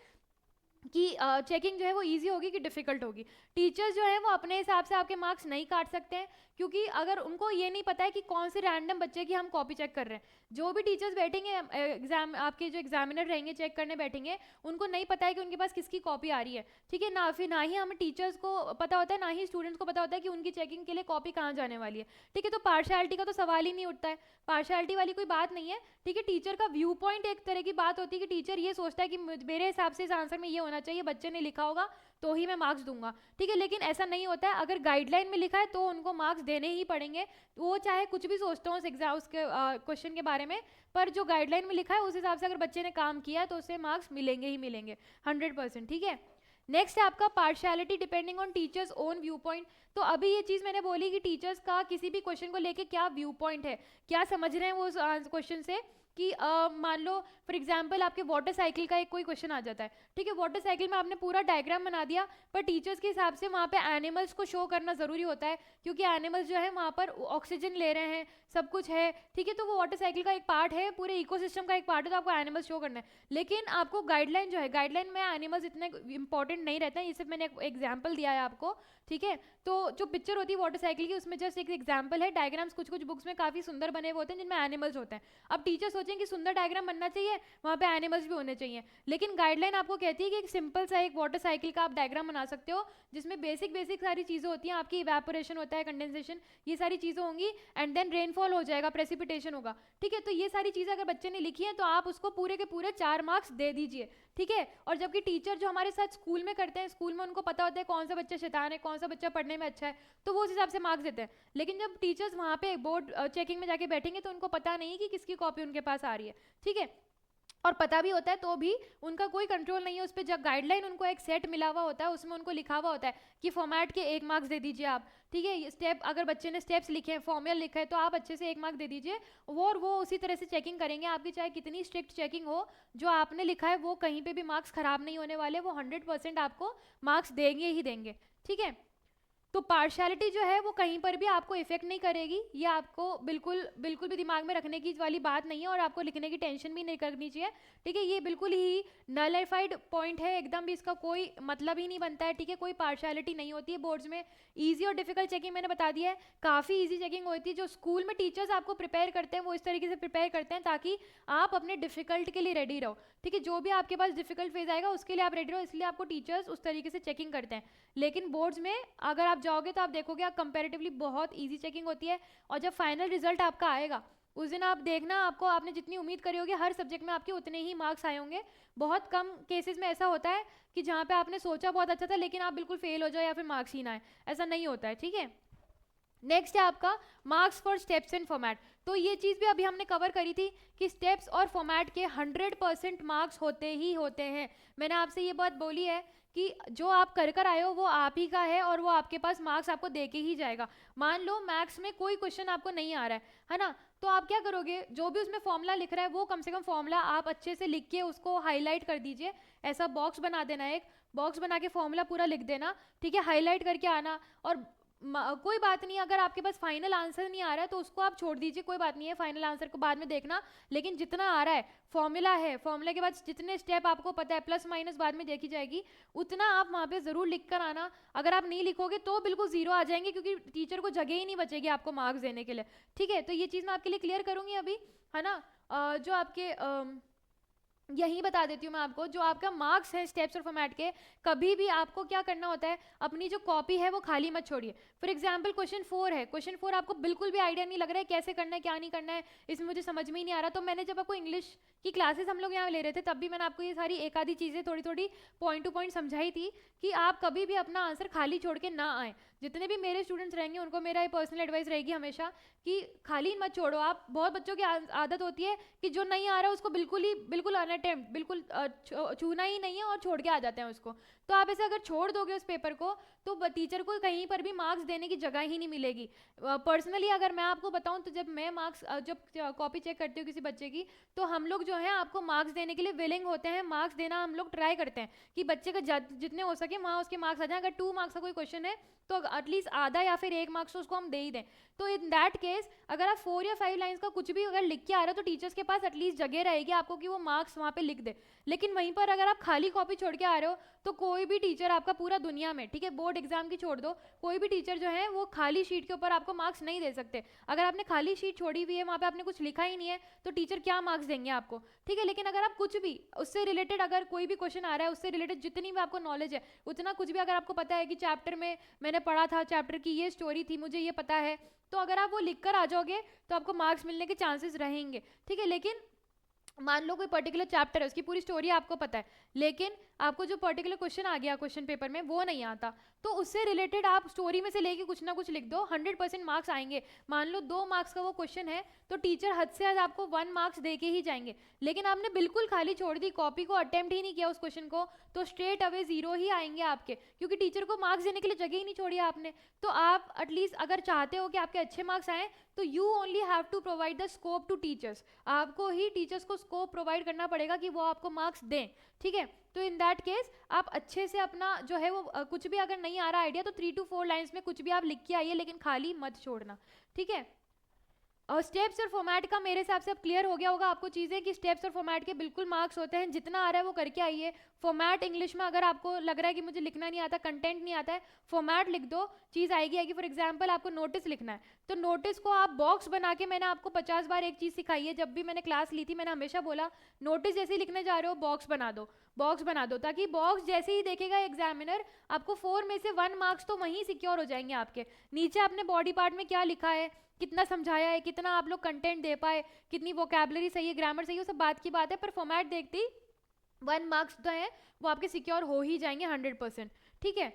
कि चेकिंग जो है वो इजी होगी कि डिफ़िकल्ट होगी। टीचर्स जो है वो अपने हिसाब से आपके मार्क्स नहीं काट सकते हैं, क्योंकि अगर उनको ये नहीं पता है कि कौन से रैंडम बच्चे की हम कॉपी चेक कर रहे हैं। जो भी टीचर्स बैठेंगे एग्जाम, आपके जो एग्जामिनर रहेंगे चेक करने बैठेंगे, उनको नहीं पता है कि उनके पास किसकी कॉपी आ रही है। ठीक है ना, फिर ना ही हमें टीचर्स को पता होता है, ना ही स्टूडेंट्स को पता होता है कि उनकी चेकिंग के लिए कॉपी कहाँ जाने वाली है। ठीक है, तो पार्शियलिटी का तो सवाल ही नहीं उठता है, पार्शियलिटी वाली कोई बात नहीं है। ठीक है, टीचर का व्यू पॉइंट एक तरह की बात होती है कि टीचर ये सोचता है कि मेरे हिसाब से इस आंसर में ये होना चाहिए, बच्चे ने लिखा होगा तो ही मैं मार्क्स दूंगा। ठीक है, लेकिन ऐसा नहीं होता है। अगर गाइडलाइन में लिखा है तो उनको मार्क्स देने ही पड़ेंगे, वो चाहे कुछ भी सोचते हो उस एग्जाम, उसके क्वेश्चन के बारे में, पर जो गाइडलाइन में लिखा है उस हिसाब से अगर बच्चे ने काम किया है तो उससे मार्क्स मिलेंगे ही मिलेंगे 100%। ठीक है, नेक्स्ट है आपका partiality depending on teachers own view point. तो अभी ये चीज़ मैंने बोली कि टीचर्स का किसी भी क्वेश्चन को लेके क्या व्यू पॉइंट है, क्या समझ रहे हैं वो उस क्वेश्चन से, कि मान लो फॉर एग्जांपल आपके वाटर साइकिल का एक कोई क्वेश्चन आ जाता है। ठीक है, वाटर साइकिल में आपने पूरा डायग्राम बना दिया, पर टीचर्स के हिसाब से वहाँ पे एनिमल्स को शो करना ज़रूरी होता है, क्योंकि एनिमल्स जो है वहाँ पर ऑक्सीजन ले रहे हैं, सब कुछ है। ठीक है, तो वो वाटर साइकिल का एक पार्ट है, पूरे इकोसिस्टम का एक पार्ट है, तो आपको एनिमल्स शो करना है। लेकिन आपको गाइडलाइन जो है, गाइडलाइन में एनिमल्स इतने इंपॉर्टेंट नहीं रहते हैं, ये सिर्फ मैंने एक एग्जाम्पल दिया है आपको। ठीक है, तो जो पिक्चर होती है वाटर साइकिल की उसमें जस्ट एक एग्जाम्पल है, डायग्राम्स कुछ कुछ बुक्स में काफ़ी सुंदर बने हुए होते हैं जिनमें एनिमल्स होते हैं। अब टीचर सोचें कि सुंदर डायग्राम बनना चाहिए, वहाँ पे एनिमल्स भी होने चाहिए, लेकिन गाइडलाइन आपको कहती है कि एक सिंपल सा एक वाटर साइकिल का आप डायग्राम बना सकते हो, जिसमें बेसिक बेसिक सारी चीज़ें होती हैं, आपकी इवेपोरेशन होता है, कंडेंसेशन, ये सारी चीज़ें होंगी, एंड देन रेनफॉल हो जाएगा, प्रेसिपिटेशन होगा। ठीक है, तो ये सारी चीज़ें अगर बच्चे ने लिखी हैं तो आप उसको पूरे के पूरे 4 मार्क्स दे दीजिए। ठीक है, और जबकि टीचर जो हमारे साथ स्कूल में करते हैं, स्कूल में उनको पता होता है कौन सा बच्चा शैतान है, कौन सा बच्चा पढ़ने में अच्छा है, तो वो उस हिसाब से मार्क्स देते हैं। लेकिन जब टीचर्स वहाँ पे बोर्ड चेकिंग में जाके बैठेंगे तो उनको पता नहीं है कि किसकी कॉपी उनके पास आ रही है। ठीक है, और पता भी होता है तो भी उनका कोई कंट्रोल नहीं है उस पर। जब गाइडलाइन उनको एक सेट मिला हुआ होता है, उसमें उनको लिखा हुआ होता है कि फॉर्मेट के 1 मार्क्स दे दीजिए आप। ठीक है, स्टेप अगर बच्चे ने स्टेप्स लिखे हैं, फॉर्मूला लिखा है, तो आप अच्छे से 1 मार्क दे दीजिए, और वो उसी तरह से चेकिंग करेंगे आपकी, चाहे कितनी स्ट्रिक्ट चेकिंग हो, जो आपने लिखा है वो कहीं पे भी मार्क्स खराब नहीं होने वाले, वो 100% आपको मार्क्स देंगे ही देंगे। ठीक है, तो पार्शियलिटी जो है वो कहीं पर भी आपको इफेक्ट नहीं करेगी, ये आपको बिल्कुल बिल्कुल भी दिमाग में रखने की वाली बात नहीं है, और आपको लिखने की टेंशन भी नहीं करनी चाहिए, ठीक है। ये बिल्कुल ही नलिफाइड पॉइंट है, एकदम भी इसका कोई मतलब ही नहीं बनता है, ठीक है। कोई पार्शियलिटी नहीं होती है बोर्ड्स में। ईजी और डिफिकल्ट चेकिंग मैंने बता दिया है, काफ़ी ईजी चेकिंग होती है। जो स्कूल में टीचर्स आपको प्रिपेयर करते हैं वो इस तरीके से प्रिपेयर करते हैं ताकि आप अपने डिफिकल्ट के लिए रेडी रहो, ठीक है। जो भी आपके पास डिफिकल्ट फेज आएगा उसके लिए आप रेडी रहो, इसलिए आपको टीचर्स उस तरीके से चेकिंग करते हैं। लेकिन बोर्ड्स में अगर आप जाओगे तो आप देखोगे आप कंपैरेटिवली बहुत ईजी चेकिंग होती है, और जब फाइनल रिजल्ट आपका आएगा उस दिन आप देखना, आपको आपने जितनी उम्मीद करी होगी हर सब्जेक्ट में आपके उतने ही मार्क्स आए होंगे। बहुत कम केसेस में ऐसा होता है कि जहाँ पे आपने सोचा बहुत अच्छा था लेकिन आप बिल्कुल फेल हो जाओ या फिर मार्क्स ही ना आए, ऐसा नहीं होता है, ठीक है। नेक्स्ट है आपका marks for steps and format. तो ये चीज़ भी अभी हमने कवर करी थी कि स्टेप्स और फॉर्मेट के 100% मार्क्स होते ही होते हैं। मैंने आपसे ये बात बोली है कि जो आप कर आए हो वो आप ही का है, और वो आपके पास मार्क्स आपको दे के ही जाएगा। मान लो मैथ्स में कोई क्वेश्चन आपको नहीं आ रहा है ना, तो आप क्या करोगे, जो भी उसमें फॉर्मूला लिख रहा है वो कम से कम फॉर्मूला आप अच्छे से लिख के उसको हाईलाइट कर दीजिए। ऐसा बॉक्स बना देना, एक बॉक्स बना के फॉर्मूला पूरा लिख देना, ठीक है, हाईलाइट करके आना। और कोई बात नहीं, अगर आपके पास फाइनल आंसर नहीं आ रहा है तो उसको आप छोड़ दीजिए, कोई बात नहीं है, फाइनल आंसर को बाद में देखना। लेकिन जितना आ रहा है, फॉर्मूला है, फॉर्मूला के बाद जितने स्टेप आपको पता है, प्लस माइनस बाद में देखी जाएगी, उतना आप वहाँ पे ज़रूर लिख कर आना। अगर आप नहीं लिखोगे तो बिल्कुल जीरो आ जाएंगे, क्योंकि टीचर को जगह ही नहीं बचेगी आपको मार्क्स देने के लिए, ठीक है। तो ये चीज़ मैं आपके लिए क्लियर करूँगी अभी, है ना। जो आपके यही बता देती हूँ मैं आपको, जो आपका मार्क्स है स्टेप्स और फॉर्मेट के, कभी भी आपको क्या करना होता है, अपनी जो कॉपी है वो खाली मत छोड़िए। फॉर एग्जांपल क्वेश्चन 4 है, क्वेश्चन 4 आपको बिल्कुल भी आइडिया नहीं लग रहा है कैसे करना है क्या नहीं करना है, इसमें मुझे समझ में ही नहीं आ रहा। तो मैंने जब आपको इंग्लिश की क्लासेस हम लोग यहाँ ले रहे थे तब भी मैंने आपको ये सारी एक आधी चीज़ें थोड़ी थोड़ी पॉइंट टू पॉइंट समझाई थी कि आप कभी भी अपना आंसर खाली छोड़ के ना आए। जितने भी मेरे स्टूडेंट्स रहेंगे उनको मेरा ये पर्सनल एडवाइस रहेगी हमेशा कि खाली मत छोड़ो आप। बहुत बच्चों की आदत होती है कि जो नहीं आ रहा है उसको बिल्कुल अनअटेम्प्ट, बिल्कुल छूना ही नहीं है और छोड़ के आ जाते हैं उसको। तो आप ऐसे अगर छोड़ दोगे उस पेपर को तो टीचर को कहीं पर भी मार्क्स देने की जगह ही नहीं मिलेगी। पर्सनली अगर मैं आपको बताऊं तो जब मैं मार्क्स जब कॉपी चेक करती हूँ किसी बच्चे की, तो हम लोग जो है आपको मार्क्स देने के लिए विलिंग होते हैं, मार्क्स देना हम लोग ट्राई करते हैं कि बच्चे का जितने हो सके वहाँ उसके मार्क्स आ जाए। अगर 2 मार्क्स का कोई क्वेश्चन है तो एटलीस्ट आधा या फिर 1 मार्क्स तो उसको हम दे ही दें। तो इन दैट केस अगर आप 4 या 5 लाइंस का कुछ भी अगर लिख के आ रहे हो तो टीचर्स के पास एटलीस्ट जगह रहेगी आपको कि वो मार्क्स वहाँ पे लिख दे। लेकिन वहीं पर अगर आप खाली कॉपी छोड़ के आ रहे हो तो कोई भी टीचर आपका पूरा दुनिया में, ठीक है, बोर्ड एग्जाम की छोड़ दो, कोई भी टीचर जो है वो खाली शीट के ऊपर आपको मार्क्स नहीं दे सकते। अगर आपने खाली शीट छोड़ी हुई है, वहाँ पे आपने कुछ लिखा ही नहीं है, तो टीचर क्या मार्क्स देंगे आपको, ठीक है। लेकिन अगर आप कुछ भी उससे रिलेटेड, अगर कोई भी क्वेश्चन आ रहा है उससे रिलेटेड जितनी भी आपको नॉलेज है उतना कुछ भी, अगर आपको पता है कि चैप्टर में मैंने पढ़ा था, चैप्टर की ये स्टोरी थी, मुझे ये पता है, तो अगर आप वो लिख कर आ जाओगे तो आपको मार्क्स मिलने के चांसेस रहेंगे, ठीक है। लेकिन मान लो कोई पर्टिकुलर चैप्टर है, उसकी पूरी स्टोरी आपको पता है, लेकिन आपको जो पर्टिकुलर क्वेश्चन आ गया क्वेश्चन पेपर में वो नहीं आता, तो उससे रिलेटेड आप स्टोरी में से लेके कुछ ना कुछ लिख दो, 100% मार्क्स आएंगे। मान लो 2 मार्क्स का वो क्वेश्चन है तो टीचर हद से हद आपको 1 मार्क्स दे के ही जाएंगे। लेकिन आपने बिल्कुल खाली छोड़ दी, कॉपी को अटेम्प्ट ही नहीं किया उस क्वेश्चन को, तो स्ट्रेट अवे 0 ही आएंगे आपके, क्योंकि टीचर को मार्क्स देने के लिए जगह ही नहीं छोड़ी आपने। तो आप एटलीस्ट अगर चाहते हो कि आपके अच्छे मार्क्स आए तो you only have to provide the scope to teachers, आपको ही टीचर्स को स्कोप प्रोवाइड करना पड़ेगा कि वो आपको मार्क्स दें, ठीक है। तो इन दैट केस आप अच्छे से अपना जो है वो कुछ भी अगर नहीं आ रहा आइडिया तो 3 to 4 लाइंस में कुछ भी आप लिख के आइए, लेकिन खाली मत छोड़ना, ठीक है। और स्टेप्स और फॉर्मेट का मेरे हिसाब से अब क्लियर हो गया होगा आपको चीज़ें कि स्टेप्स और फॉर्मेट के बिल्कुल मार्क्स होते हैं, जितना आ रहा है वो करके आइए। फॉर्मेट इंग्लिश में अगर आपको लग रहा है कि मुझे लिखना नहीं आता, कंटेंट नहीं आता है, फॉर्मेट लिख दो, चीज़ आएगी। फॉर एग्जाम्पल आपको नोटिस लिखना है तो नोटिस को आप बॉक्स बना के, मैंने आपको 50 बार एक चीज़ सिखाई है, जब भी मैंने क्लास ली थी मैंने हमेशा बोला नोटिस जैसे ही लिखने जा रहे हो बॉक्स बना दो, बॉक्स बना दो, ताकि बॉक्स जैसे ही देखेगा एग्जामिनर आपको 4 में से 1 मार्क्स तो वहीं सिक्योर हो जाएंगे आपके। नीचे आपने बॉडी पार्ट में क्या लिखा है, कितना समझाया है, कितना आप लोग कंटेंट दे पाए, कितनी वोकैबुलरी सही है, ग्रामर सही है, वो सब बात की बात है, पर फॉर्मेट देखते ही 1 मार्क्स जो है वो आपके सिक्योर हो ही जाएंगे 100%, ठीक है।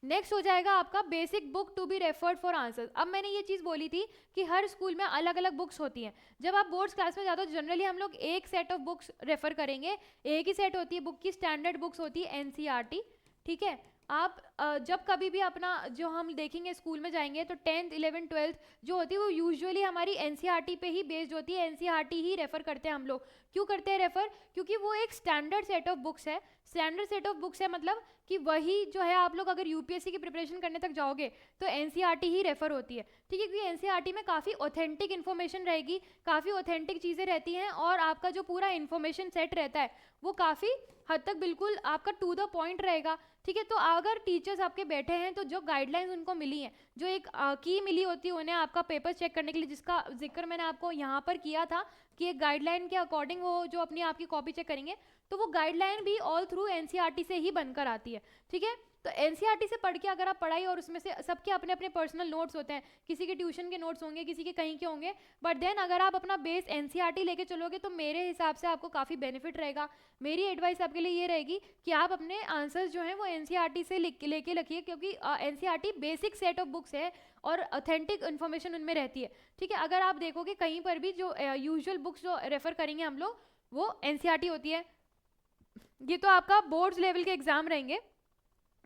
नेक्स्ट हो जाएगा आपका basic book to be referred for answers. अब मैंने ये चीज़ बोली थी कि हर स्कूल में अलग अलग बुक्स होती हैं। जब आप बोर्ड्स क्लास में जाते हो जनरली हम लोग एक सेट ऑफ बुक्स रेफर करेंगे, एक ही सेट होती है बुक की, स्टैंडर्ड बुक्स होती है एनसीईआरटी, ठीक है। आप जब कभी भी अपना जो हम देखेंगे स्कूल में जाएंगे तो 10th 11th 12th जो होती है वो यूजुअली हमारी एनसीईआरटी पे ही बेस्ड होती है, एनसीईआरटी ही रेफर करते हैं हम लोग। क्यों करते हैं रेफर? क्योंकि वो एक स्टैंडर्ड सेट ऑफ बुक्स है। स्टैंडर्ड सेट ऑफ बुक्स है मतलब कि वही जो है, आप लोग अगर यूपीएससी की प्रिपरेशन करने तक जाओगे तो एनसीईआरटी ही रेफर होती है, ठीक है। क्योंकि एनसीईआरटी में काफ़ी ऑथेंटिक इन्फॉर्मेशन रहेगी, काफ़ी ऑथेंटिक चीज़ें रहती हैं, और आपका जो पूरा इन्फॉर्मेशन सेट रहता है वो काफ़ी हद तक बिल्कुल आपका टू द पॉइंट रहेगा, ठीक है। तो अगर टीचर्स आपके बैठे हैं तो जो गाइडलाइंस उनको मिली हैं, जो एक की मिली होती है उन्हें आपका पेपर चेक करने के लिए, जिसका जिक्र मैंने आपको यहाँ पर किया था कि एक गाइडलाइन के अकॉर्डिंग वो जो अपनी आपकी कॉपी चेक करेंगे, तो वो गाइडलाइन भी ऑल थ्रू एनसीईआरटी से ही बनकर आती है, ठीक है। तो एनसीईआरटी से पढ़ के अगर आप पढ़ाई, और उसमें से सबके अपने अपने पर्सनल नोट्स होते हैं, किसी के ट्यूशन के नोट्स होंगे, किसी के कहीं के होंगे, बट देन अगर आप अपना बेस एनसीईआरटी लेके चलोगे तो मेरे हिसाब से आपको काफ़ी बेनिफिट रहेगा। मेरी एडवाइस आपके लिए ये रहेगी कि आप अपने आंसर्स जो हैं वो एनसीईआरटी से लेके लिखिए, क्योंकि NCERT basic set of books है और ऑथेंटिक इन्फॉर्मेशन उनमें रहती है, ठीक है। अगर आप देखोगे कहीं पर भी जो यूजुअल बुक्स जो रेफर करेंगे हम लोग वो एनसीईआरटी होती है। ये तो आपका बोर्ड्स लेवल के एग्जाम रहेंगे।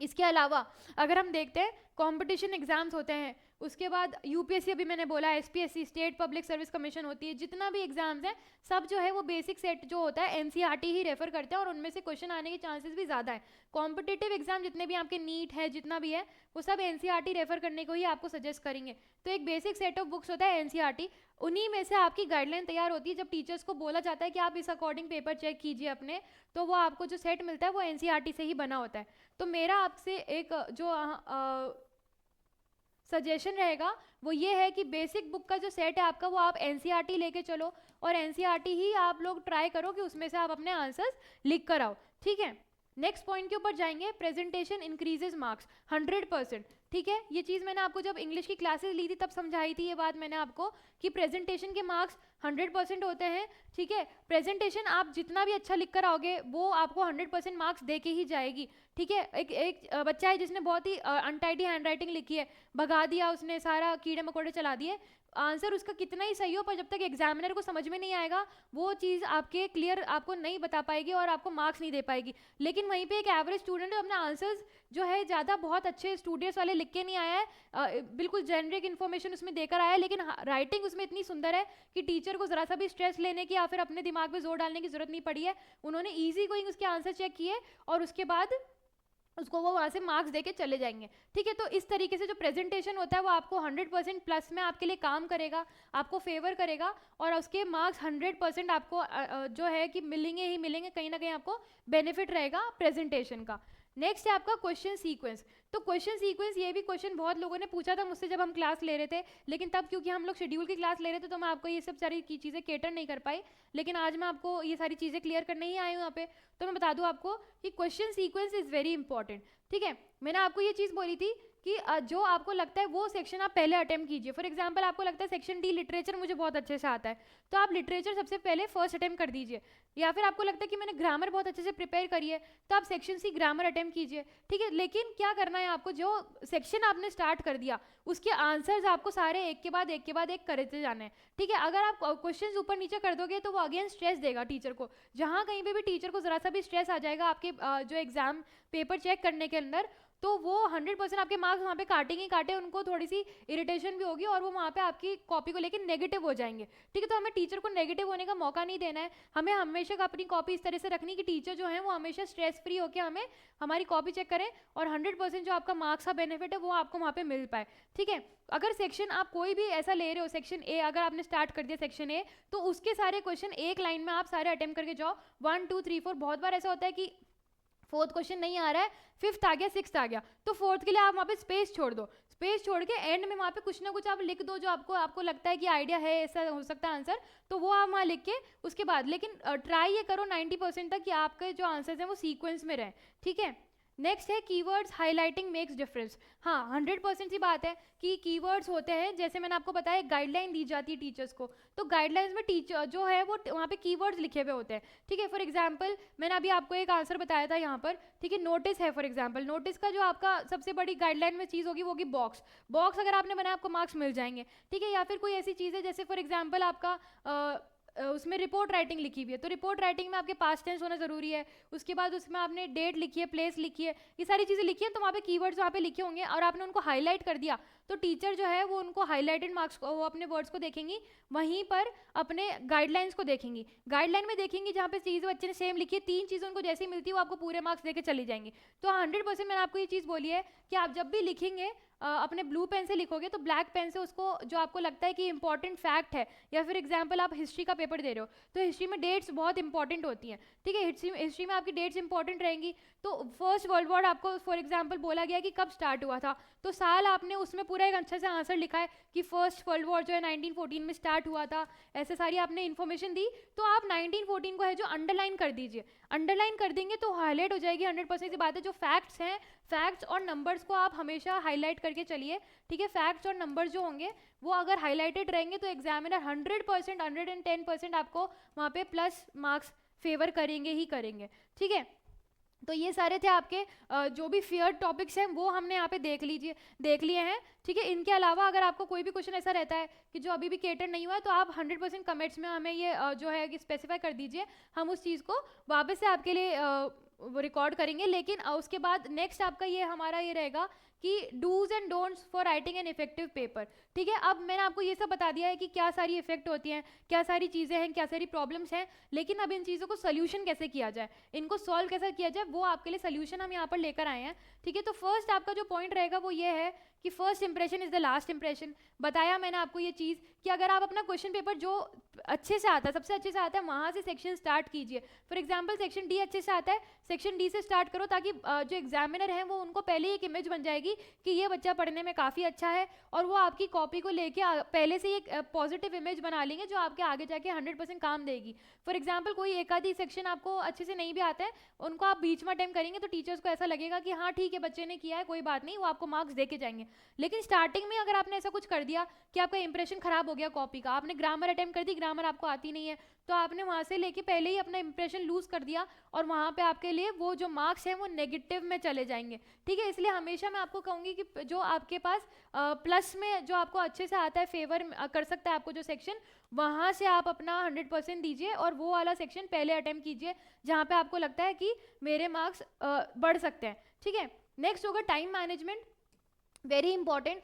इसके अलावा अगर हम देखते हैं कंपटीशन एग्जाम्स होते हैं, उसके बाद यूपीएससी अभी मैंने बोला, SPSC state public service commission होती है, जितना भी एग्जाम्स हैं सब जो है वो बेसिक सेट जो होता है एनसीईआरटी ही रेफर करते हैं, और उनमें से क्वेश्चन आने के चांसेस भी ज़्यादा है। कॉम्पिटिटिव एग्जाम जितने भी आपके नीट है, जितना भी है, वो सब एनसीईआरटी रेफर करने को ही आपको सजेस्ट करेंगे। तो एक बेसिक सेट ऑफ बुक्स होता है एनसीईआरटी, उन्हीं में से आपकी गाइडलाइन तैयार होती है। जब टीचर्स को बोला जाता है कि आप इस अकॉर्डिंग पेपर चेक कीजिए अपने, तो वो आपको जो सेट मिलता है वो एनसीईआरटी से ही बना होता है। तो मेरा आपसे एक जो सजेशन रहेगा वो ये है कि बेसिक बुक का जो सेट है आपका वो आप एनसीईआरटी लेके चलो, और एनसीईआरटी ही आप लोग ट्राई करो कि उसमें से आप अपने आंसर्स लिख कर आओ, ठीक है। नेक्स्ट पॉइंट के ऊपर जाएंगे, प्रेजेंटेशन इंक्रीजेज मार्क्स 100%, ठीक है। ये चीज़ मैंने आपको जब इंग्लिश की क्लासेस ली थी तब समझाई थी ये बात मैंने आपको, कि प्रेजेंटेशन के मार्क्स 100% होते हैं, ठीक है। प्रेजेंटेशन आप जितना भी अच्छा लिख कर आओगे वो आपको 100% मार्क्स दे के ही जाएगी, ठीक है। एक बच्चा है जिसने बहुत ही अनटाइडी हैंडराइटिंग लिखी है, भगा दिया उसने, सारा कीड़े मकोड़े चला दिए, आंसर उसका कितना ही सही हो पर जब तक एग्जामिनर को समझ में नहीं आएगा वो चीज़ आपके क्लियर आपको नहीं बता पाएगी और आपको मार्क्स नहीं दे पाएगी। लेकिन वहीं पे एक एवरेज स्टूडेंट अपना आंसर्स जो है ज़्यादा बहुत अच्छे स्टूडियस वाले लिख के नहीं आया है, बिल्कुल जेनरिक इन्फॉर्मेशन उसमें देकर आया है, लेकिन राइटिंग उसमें इतनी सुंदर है कि टीचर को ज़रा सा भी स्ट्रेस लेने की या फिर अपने दिमाग पे जोर डालने की जरूरत नहीं पड़ी है। उन्होंने ईजी गोइंग उसके आंसर चेक किए और उसके बाद उसको वो वहाँ से मार्क्स देके चले जाएंगे, ठीक है। तो इस तरीके से जो प्रेजेंटेशन होता है वो आपको 100% प्लस में आपके लिए काम करेगा, आपको फेवर करेगा, और उसके मार्क्स 100% आपको जो है कि मिलेंगे ही मिलेंगे, कहीं ना कहीं आपको बेनिफिट रहेगा प्रेजेंटेशन का। नेक्स्ट है आपका क्वेश्चन सीक्वेंस। तो क्वेश्चन सीक्वेंस, ये भी क्वेश्चन बहुत लोगों ने पूछा था मुझसे जब हम क्लास ले रहे थे, लेकिन तब क्योंकि हम लोग शेड्यूल की क्लास ले रहे थे तो मैं आपको ये सब सारी चीज़ें केटर नहीं कर पाई, लेकिन आज मैं आपको ये सारी चीज़ें क्लियर करने ही आई हूँ यहाँ पे। तो मैं बता दूँ आपको कि question sequence is very important, ठीक है। मैंने आपको ये चीज़ बोली थी कि जो आपको लगता है वो सेक्शन आप पहले अटेम्प्ट कीजिए। फॉर एग्जांपल आपको लगता है सेक्शन डी लिटरेचर मुझे बहुत अच्छे से आता है, तो आप लिटरेचर सबसे पहले फर्स्ट अटेम्प्ट कर दीजिए। या फिर आपको लगता है कि मैंने ग्रामर बहुत अच्छे से प्रिपेयर करी है, तो आप सेक्शन सी ग्रामर अटेम्प्ट कीजिए, ठीक है। लेकिन क्या करना है आपको, जो सेक्शन आपने स्टार्ट कर दिया उसके आंसर्स आपको सारे एक के बाद एक करते जाने हैं, ठीक है। अगर आप क्वेश्चंस ऊपर नीचे कर दोगे तो वो अगेन स्ट्रेस देगा टीचर को। जहाँ कहीं पे भी टीचर को ज़रा सा भी स्ट्रेस आ जाएगा आपके जो एग्जाम पेपर चेक करने के अंदर, तो वो 100% आपके मार्क्स वहाँ पे काटेंगे काटे, उनको थोड़ी सी इरिटेशन भी होगी और वो वहाँ पे आपकी कॉपी को लेकर नेगेटिव हो जाएंगे, ठीक है। तो हमें टीचर को नेगेटिव होने का मौका नहीं देना है, हमें हमेशा अपनी कॉपी इस तरह से रखनी कि टीचर जो है वो हमेशा स्ट्रेस फ्री होकर हमें हमारी कॉपी चेक करें और 100% जो आपका मार्क्स का बेनिफिट है वो आपको वहाँ पे मिल पाए, ठीक है। अगर सेक्शन आप कोई भी ऐसा ले रहे हो, सेक्शन ए अगर आपने स्टार्ट कर दिया सेक्शन ए, तो उसके सारे क्वेश्चन एक लाइन में आप सारे अटेम्प्ट करके जाओ, 1 2 3 4। बहुत बार ऐसा होता है कि फोर्थ क्वेश्चन नहीं आ रहा है, फिफ्थ आ गया, सिक्स्थ आ गया, तो फोर्थ के लिए आप वहाँ पे स्पेस छोड़ दो, स्पेस छोड़ के एंड में वहाँ पे कुछ ना कुछ आप लिख दो जो आपको लगता है कि आइडिया है ऐसा हो सकता है आंसर, तो वो आप वहाँ लिख के उसके बाद, लेकिन ट्राई ये करो 90% तक कि आपके जो आंसर्स हैं वो सीक्वेंस में रहें, ठीक है। नेक्स्ट है कीवर्ड्स हाईलाइटिंग मेक्स डिफरेंस। हाँ 100% की बात है कि कीवर्ड्स होते हैं, जैसे मैंने आपको बताया गाइडलाइन दी जाती है टीचर्स को, तो गाइडलाइंस में टीचर जो है वो वहाँ पे कीवर्ड्स लिखे हुए होते हैं, ठीक है। फॉर एग्जांपल मैंने अभी आपको एक आंसर बताया था यहाँ पर, ठीक है। नोटिस है, फॉर एग्जांपल नोटिस का जो आपका सबसे बड़ी गाइडलाइन में चीज़ होगी वो होगी बॉक्स। बॉक्स अगर आपने बनाया आपको मार्क्स मिल जाएंगे, ठीक है। या फिर कोई ऐसी चीज़ है जैसे फॉर एग्जाम्पल आपका उसमें रिपोर्ट राइटिंग लिखी हुई है, तो रिपोर्ट राइटिंग में आपके पास्ट टेंस होना जरूरी है। उसके बाद उसमें आपने डेट लिखी है, प्लेस लिखी है, ये सारी चीज़ें लिखी है, तो वहाँ पे कीवर्ड्स वहाँ पे लिखे होंगे और आपने उनको हाईलाइट कर दिया, तो टीचर जो है वो उनको हाईलाइटेड मार्क्स को, वो अपने वर्ड्स को देखेंगी, वहीं पर अपने गाइडलाइंस को देखेंगी। गाइडलाइन में देखेंगी जहाँ पे चीज़ बच्चे ने सेम लिखी है, 3 चीज़ें उनको जैसी मिलती है वो आपको पूरे मार्क्स देके चली जाएंगी। तो 100% मैंने आपको ये चीज़ बोली है कि आप जब भी लिखेंगे अपने ब्लू पेन से लिखोगे तो ब्लैक पेन से उसको जो आपको लगता है कि इंपॉर्टेंट फैक्ट है, या फिर एग्जांपल आप हिस्ट्री का पेपर दे रहे हो तो हिस्ट्री में डेट्स बहुत इंपॉर्टेंट होती हैं, ठीक है, हिस्ट्री में आपकी डेट्स इंपॉर्टेंट रहेंगी। तो फर्स्ट वर्ल्ड वॉर आपको फॉर एग्जांपल बोला गया कि कब स्टार्ट हुआ था, तो साल आपने उसमें पूरा एक अच्छे से आंसर लिखा है कि फर्स्ट वर्ल्ड वॉर जो है 1914 में स्टार्ट हुआ था, ऐसे सारी आपने इन्फॉर्मेशन दी, तो आप 1914 को है जो अंडरलाइन कर दीजिए। अंडरलाइन कर देंगे तो हाईलाइट हो जाएगी 100% की बात है। जो फैक्ट्स हैं, फैक्ट्स और नंबर्स को आप हमेशा हाईलाइट करके चलिए, ठीक है। फैक्ट्स और नंबर्स जो होंगे वो अगर हाईलाइटेड रहेंगे तो एग्जामिनर 100% 110% आपको वहाँ पे प्लस मार्क्स फेवर करेंगे ही करेंगे, ठीक है। तो ये सारे थे आपके जो भी फियर टॉपिक्स हैं वो हमने यहाँ पे देख लिए हैं, ठीक है। इनके अलावा अगर आपको कोई भी क्वेश्चन ऐसा रहता है कि जो अभी भी केटर नहीं हुआ है तो आप 100% कमेंट्स में हमें ये जो है कि स्पेसिफाई कर दीजिए, हम उस चीज़ को वापस से आपके लिए रिकॉर्ड करेंगे। लेकिन उसके बाद नेक्स्ट आपका ये हमारा ये रहेगा कि do's and don'ts for writing an effective paper, ठीक है। अब मैंने आपको ये सब बता दिया है कि क्या सारी इफेक्ट होती हैं, क्या सारी चीज़ें हैं, क्या सारी प्रॉब्लम्स हैं, लेकिन अब इन चीज़ों को सोल्यूशन कैसे किया जाए, इनको सॉल्व कैसे किया जाए, वो आपके लिए सोल्यूशन हम यहाँ पर लेकर आए हैं, ठीक है। तो फर्स्ट आपका जो पॉइंट रहेगा वो ये है कि first impression is the last impression. बताया मैंने आपको ये चीज़ कि अगर आप अपना क्वेश्चन पेपर जो अच्छे से आता है, सबसे अच्छे से आता है, वहाँ से सेक्शन स्टार्ट कीजिए। फॉर एग्जाम्पल सेक्शन डी अच्छे से आता है, सेक्शन डी से स्टार्ट करो, ताकि जो एग्जामिनर हैं वो उनको पहले ही एक इमेज बन जाएगी कि ये बच्चा पढ़ने में काफ़ी अच्छा है, और वो आपकी कॉपी को लेके पहले से एक पॉजिटिव इमेज बना लेंगे जो आपके आगे जाके 100% काम देगी। फॉर एग्जाम्पल कोई एक आधी सेक्शन आपको अच्छे से नहीं भी आता है, उनको आप बीच में अटेम्प्ट करेंगे तो टीचर्स को ऐसा लगेगा कि हाँ ठीक है बच्चे ने किया है, कोई बात नहीं, वो आपको मार्क्स दे के जाएंगे। लेकिन स्टार्टिंग में अगर आपने ऐसा कुछ कर दिया कि आपका इंप्रेशन खराब हो गया कॉपी का, आपने ग्रामर अटेम्प्ट कर दी, ग्रामर आपको आती नहीं है, तो आपने वहाँ से लेके पहले ही अपना इंप्रेशन लूज कर दिया, और वहाँ पे आपके लिए वो जो मार्क्स हैं वो नेगेटिव में चले जाएंगे, ठीक है। इसलिए हमेशा मैं आपको कहूँगी कि जो आपके पास प्लस में जो आपको अच्छे से आता है, फेवर कर सकता है आपको जो सेक्शन, वहाँ से आप अपना 100% दीजिए, और वो वाला सेक्शन पहले अटेम्प्ट कीजिए जहाँ पे आपको लगता है कि मेरे मार्क्स बढ़ सकते हैं, ठीक है। नेक्स्ट होगा टाइम मैनेजमेंट, वेरी इंपॉर्टेंट।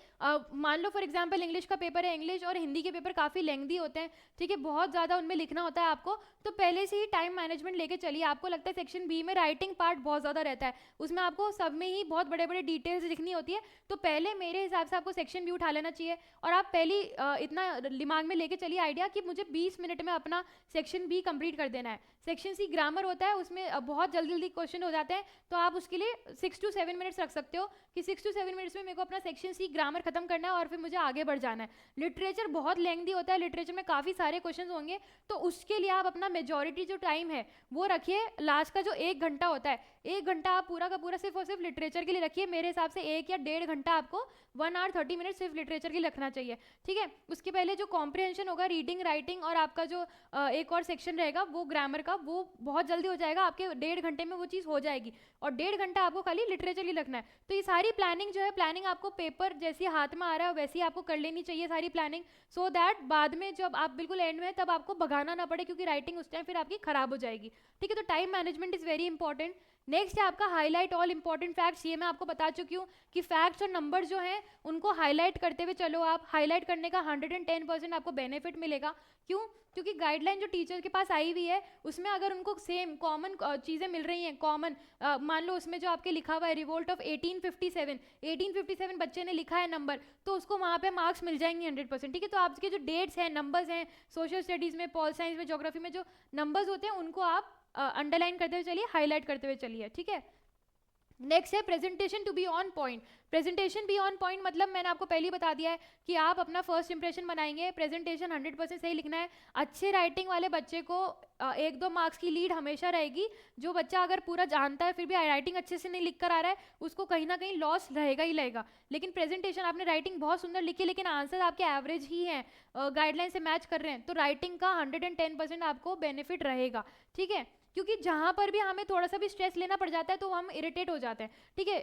मान लो फॉर एग्जांपल इंग्लिश का पेपर है, इंग्लिश और हिंदी के पेपर काफ़ी लेंथी होते हैं, ठीक है, बहुत ज़्यादा उनमें लिखना होता है आपको, तो पहले से ही टाइम मैनेजमेंट लेके चलिए। आपको लगता है सेक्शन बी में राइटिंग पार्ट बहुत ज़्यादा रहता है, उसमें आपको सब में ही बहुत बड़े बड़े डिटेल्स लिखनी होती है, तो पहले मेरे हिसाब से आपको सेक्शन बी उठा लेना चाहिए, और आप पहली इतना दिमाग में लेके चलिए आइडिया कि मुझे 20 मिनट में अपना सेक्शन बी कंप्लीट कर देना है। सेक्शन सी ग्रामर होता है, उसमें बहुत जल्दी जल्दी क्वेश्चन हो जाते हैं, तो आप उसके लिए 6 to 7 मिनट्स रख सकते हो कि 6 to 7 मिनट्स में मेरे को अपना सेक्शन सी ग्रामर खत्म करना है और फिर मुझे आगे बढ़ जाना है। लिटरेचर बहुत लेंथी होता है, लिटरेचर में काफ़ी सारे क्वेश्चन होंगे, तो उसके लिए आप अपना मेजॉरिटी जो टाइम है वो रखिए, लास्ट का जो 1 घंटा होता है, 1 घंटा आप पूरा का पूरा सिर्फ और सिर्फ लिटरेचर के लिए रखिए। मेरे हिसाब से 1 या 1.5 घंटा आपको 1 hour 30 मिनट सिर्फ लिटरेचर के लिए रखना चाहिए, ठीक है। उसके पहले जो कॉम्प्रिहेंशन होगा, रीडिंग, राइटिंग, और आपका जो एक और सेक्शन रहेगा वो ग्रामर का, वो बहुत जल्दी हो जाएगा, आपके 1.5 घंटे में वो चीज़ हो जाएगी, और 1.5 घंटा आपको खाली लिटरेचर के लिए रखना है। तो ये सारी प्लानिंग जो है, प्लानिंग आपको पेपर जैसे हाथ में आ रहा है वैसे ही आपको कर लेनी चाहिए सारी प्लानिंग, सो दैट बाद में जब आप बिल्कुल एंड में तब आपको भगाना ना पड़े, क्योंकि राइटिंग उस टाइम फिर आपकी खराब हो जाएगी, ठीक है। तो time management is very important. Next है आपका हाईलाइट ऑल इंपॉर्टेंट फैक्ट्स। ये मैं आपको बता चुकी हूँ कि फैक्ट्स और नंबर जो हैं उनको हाईलाइट करते हुए चलो। आप हाईलाइट करने का 110% आपको बेनिफिट मिलेगा। क्यों? क्योंकि गाइडलाइन जो टीचर के पास आई हुई है उसमें अगर उनको सेम कॉमन चीज़ें मिल रही हैं, कॉमन मान लो उसमें जो आपके लिखा हुआ है रिवोल्ट ऑफ 1857 बच्चे ने लिखा है नंबर, तो उसको वहाँ पे मार्क्स मिल जाएंगे 100%, ठीक है। तो आपके जो डेट्स हैं, नंबर्स हैं, सोशल स्टडीज़ में, पॉल साइंस में, ज्योग्राफी में जो नंबर्स होते हैं उनको आप अंडरलाइन करते हुए चलिए, हाईलाइट करते हुए चलिए, ठीक है। नेक्स्ट है presentation to be on point. Presentation be on point मतलब मैंने आपको पहले ही बता दिया है कि आप अपना फर्स्ट इंप्रेशन बनाएंगे, प्रेजेंटेशन 100% सही लिखना है। अच्छे राइटिंग वाले बच्चे को एक दो मार्क्स की लीड हमेशा रहेगी। जो बच्चा अगर पूरा जानता है फिर भी राइटिंग अच्छे से नहीं लिख कर आ रहा है, उसको कहीं ना कहीं लॉस रहेगा ही रहेगा। लेकिन प्रेजेंटेशन आपने राइटिंग बहुत सुंदर लिखी, लेकिन आंसर आपके एवरेज ही हैं, गाइडलाइन से मैच कर रहे हैं, तो राइटिंग का 110% आपको बेनिफिट रहेगा। ठीक है, क्योंकि जहां पर भी हमें थोड़ा सा भी स्ट्रेस लेना पड़ जाता है तो हम इरिटेट हो जाते हैं। ठीक है,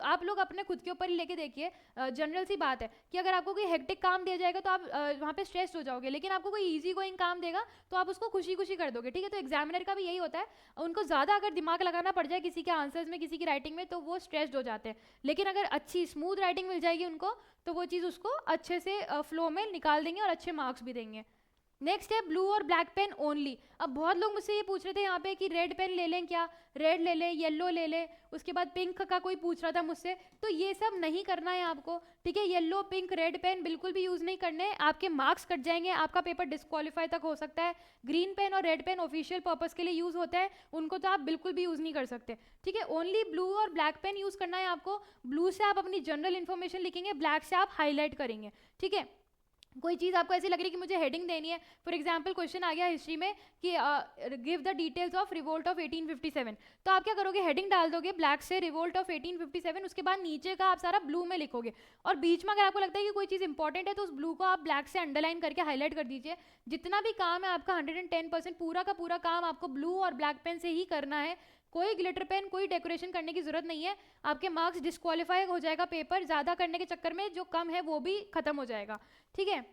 आप लोग अपने खुद के ऊपर ही लेके देखिए, जनरल सी बात है कि अगर आपको कोई हेक्टिक काम दिया जाएगा तो आप वहाँ पे स्ट्रेस्ड हो जाओगे, लेकिन आपको कोई इजी गोइंग काम देगा तो आप उसको खुशी खुशी कर दोगे। ठीक है, तो एग्जामिनर का भी यही होता है, उनको ज़्यादा अगर दिमाग लगाना पड़ जाए किसी के आंसर्स में, किसी की राइटिंग में, तो वो स्ट्रेस्ड हो जाते हैं। लेकिन अगर अच्छी स्मूथ राइटिंग मिल जाएगी उनको तो वो चीज़ उसको अच्छे से फ्लो में निकाल देंगे और अच्छे मार्क्स भी देंगे। नेक्स्ट है ब्लू और ब्लैक पेन ओनली। अब बहुत लोग मुझसे ये पूछ रहे थे यहाँ पे कि रेड पेन ले लें क्या, रेड ले लें, येलो ले लें, उसके बाद पिंक का कोई पूछ रहा था मुझसे, तो ये सब नहीं करना है आपको। ठीक है, येलो पिंक रेड पेन बिल्कुल भी यूज़ नहीं करने, आपके मार्क्स कट जाएंगे, आपका पेपर डिस्क्वालीफाई तक हो सकता है। ग्रीन पेन और रेड पेन ऑफिशियल पर्पस के लिए यूज़ होता है, उनको तो आप बिल्कुल भी यूज़ नहीं कर सकते। ठीक है, ओनली ब्लू और ब्लैक पेन यूज़ करना है आपको। ब्लू से आप अपनी जनरल इन्फॉर्मेशन लिखेंगे, ब्लैक से आप हाईलाइट करेंगे। ठीक है, कोई चीज़ आपको ऐसी लग रही है कि मुझे हेडिंग देनी है, फॉर एग्जांपल क्वेश्चन आ गया हिस्ट्री में कि give the details of revolt of 1857, तो आप क्या करोगे, हेडिंग डाल दोगे ब्लैक से रिवोल्ट ऑफ 1857, उसके बाद नीचे का आप सारा ब्लू में लिखोगे, और बीच में अगर आपको लगता है कि कोई चीज़ इंपॉर्टेंट है तो उस ब्लू को आप ब्लैक से अंडरलाइन करके हाईलाइट कर दीजिए। जितना भी काम है आपका 110% पूरा का पूरा काम आपको ब्लू और ब्लैक पेन से ही करना है। कोई ग्लिटर पेन, कोई डेकोरेशन करने की जरूरत नहीं है, आपके मार्क्स डिस्क्वालीफाई हो जाएगा, पेपर ज़्यादा करने के चक्कर में जो कम है वो भी खत्म हो जाएगा। ठीक है,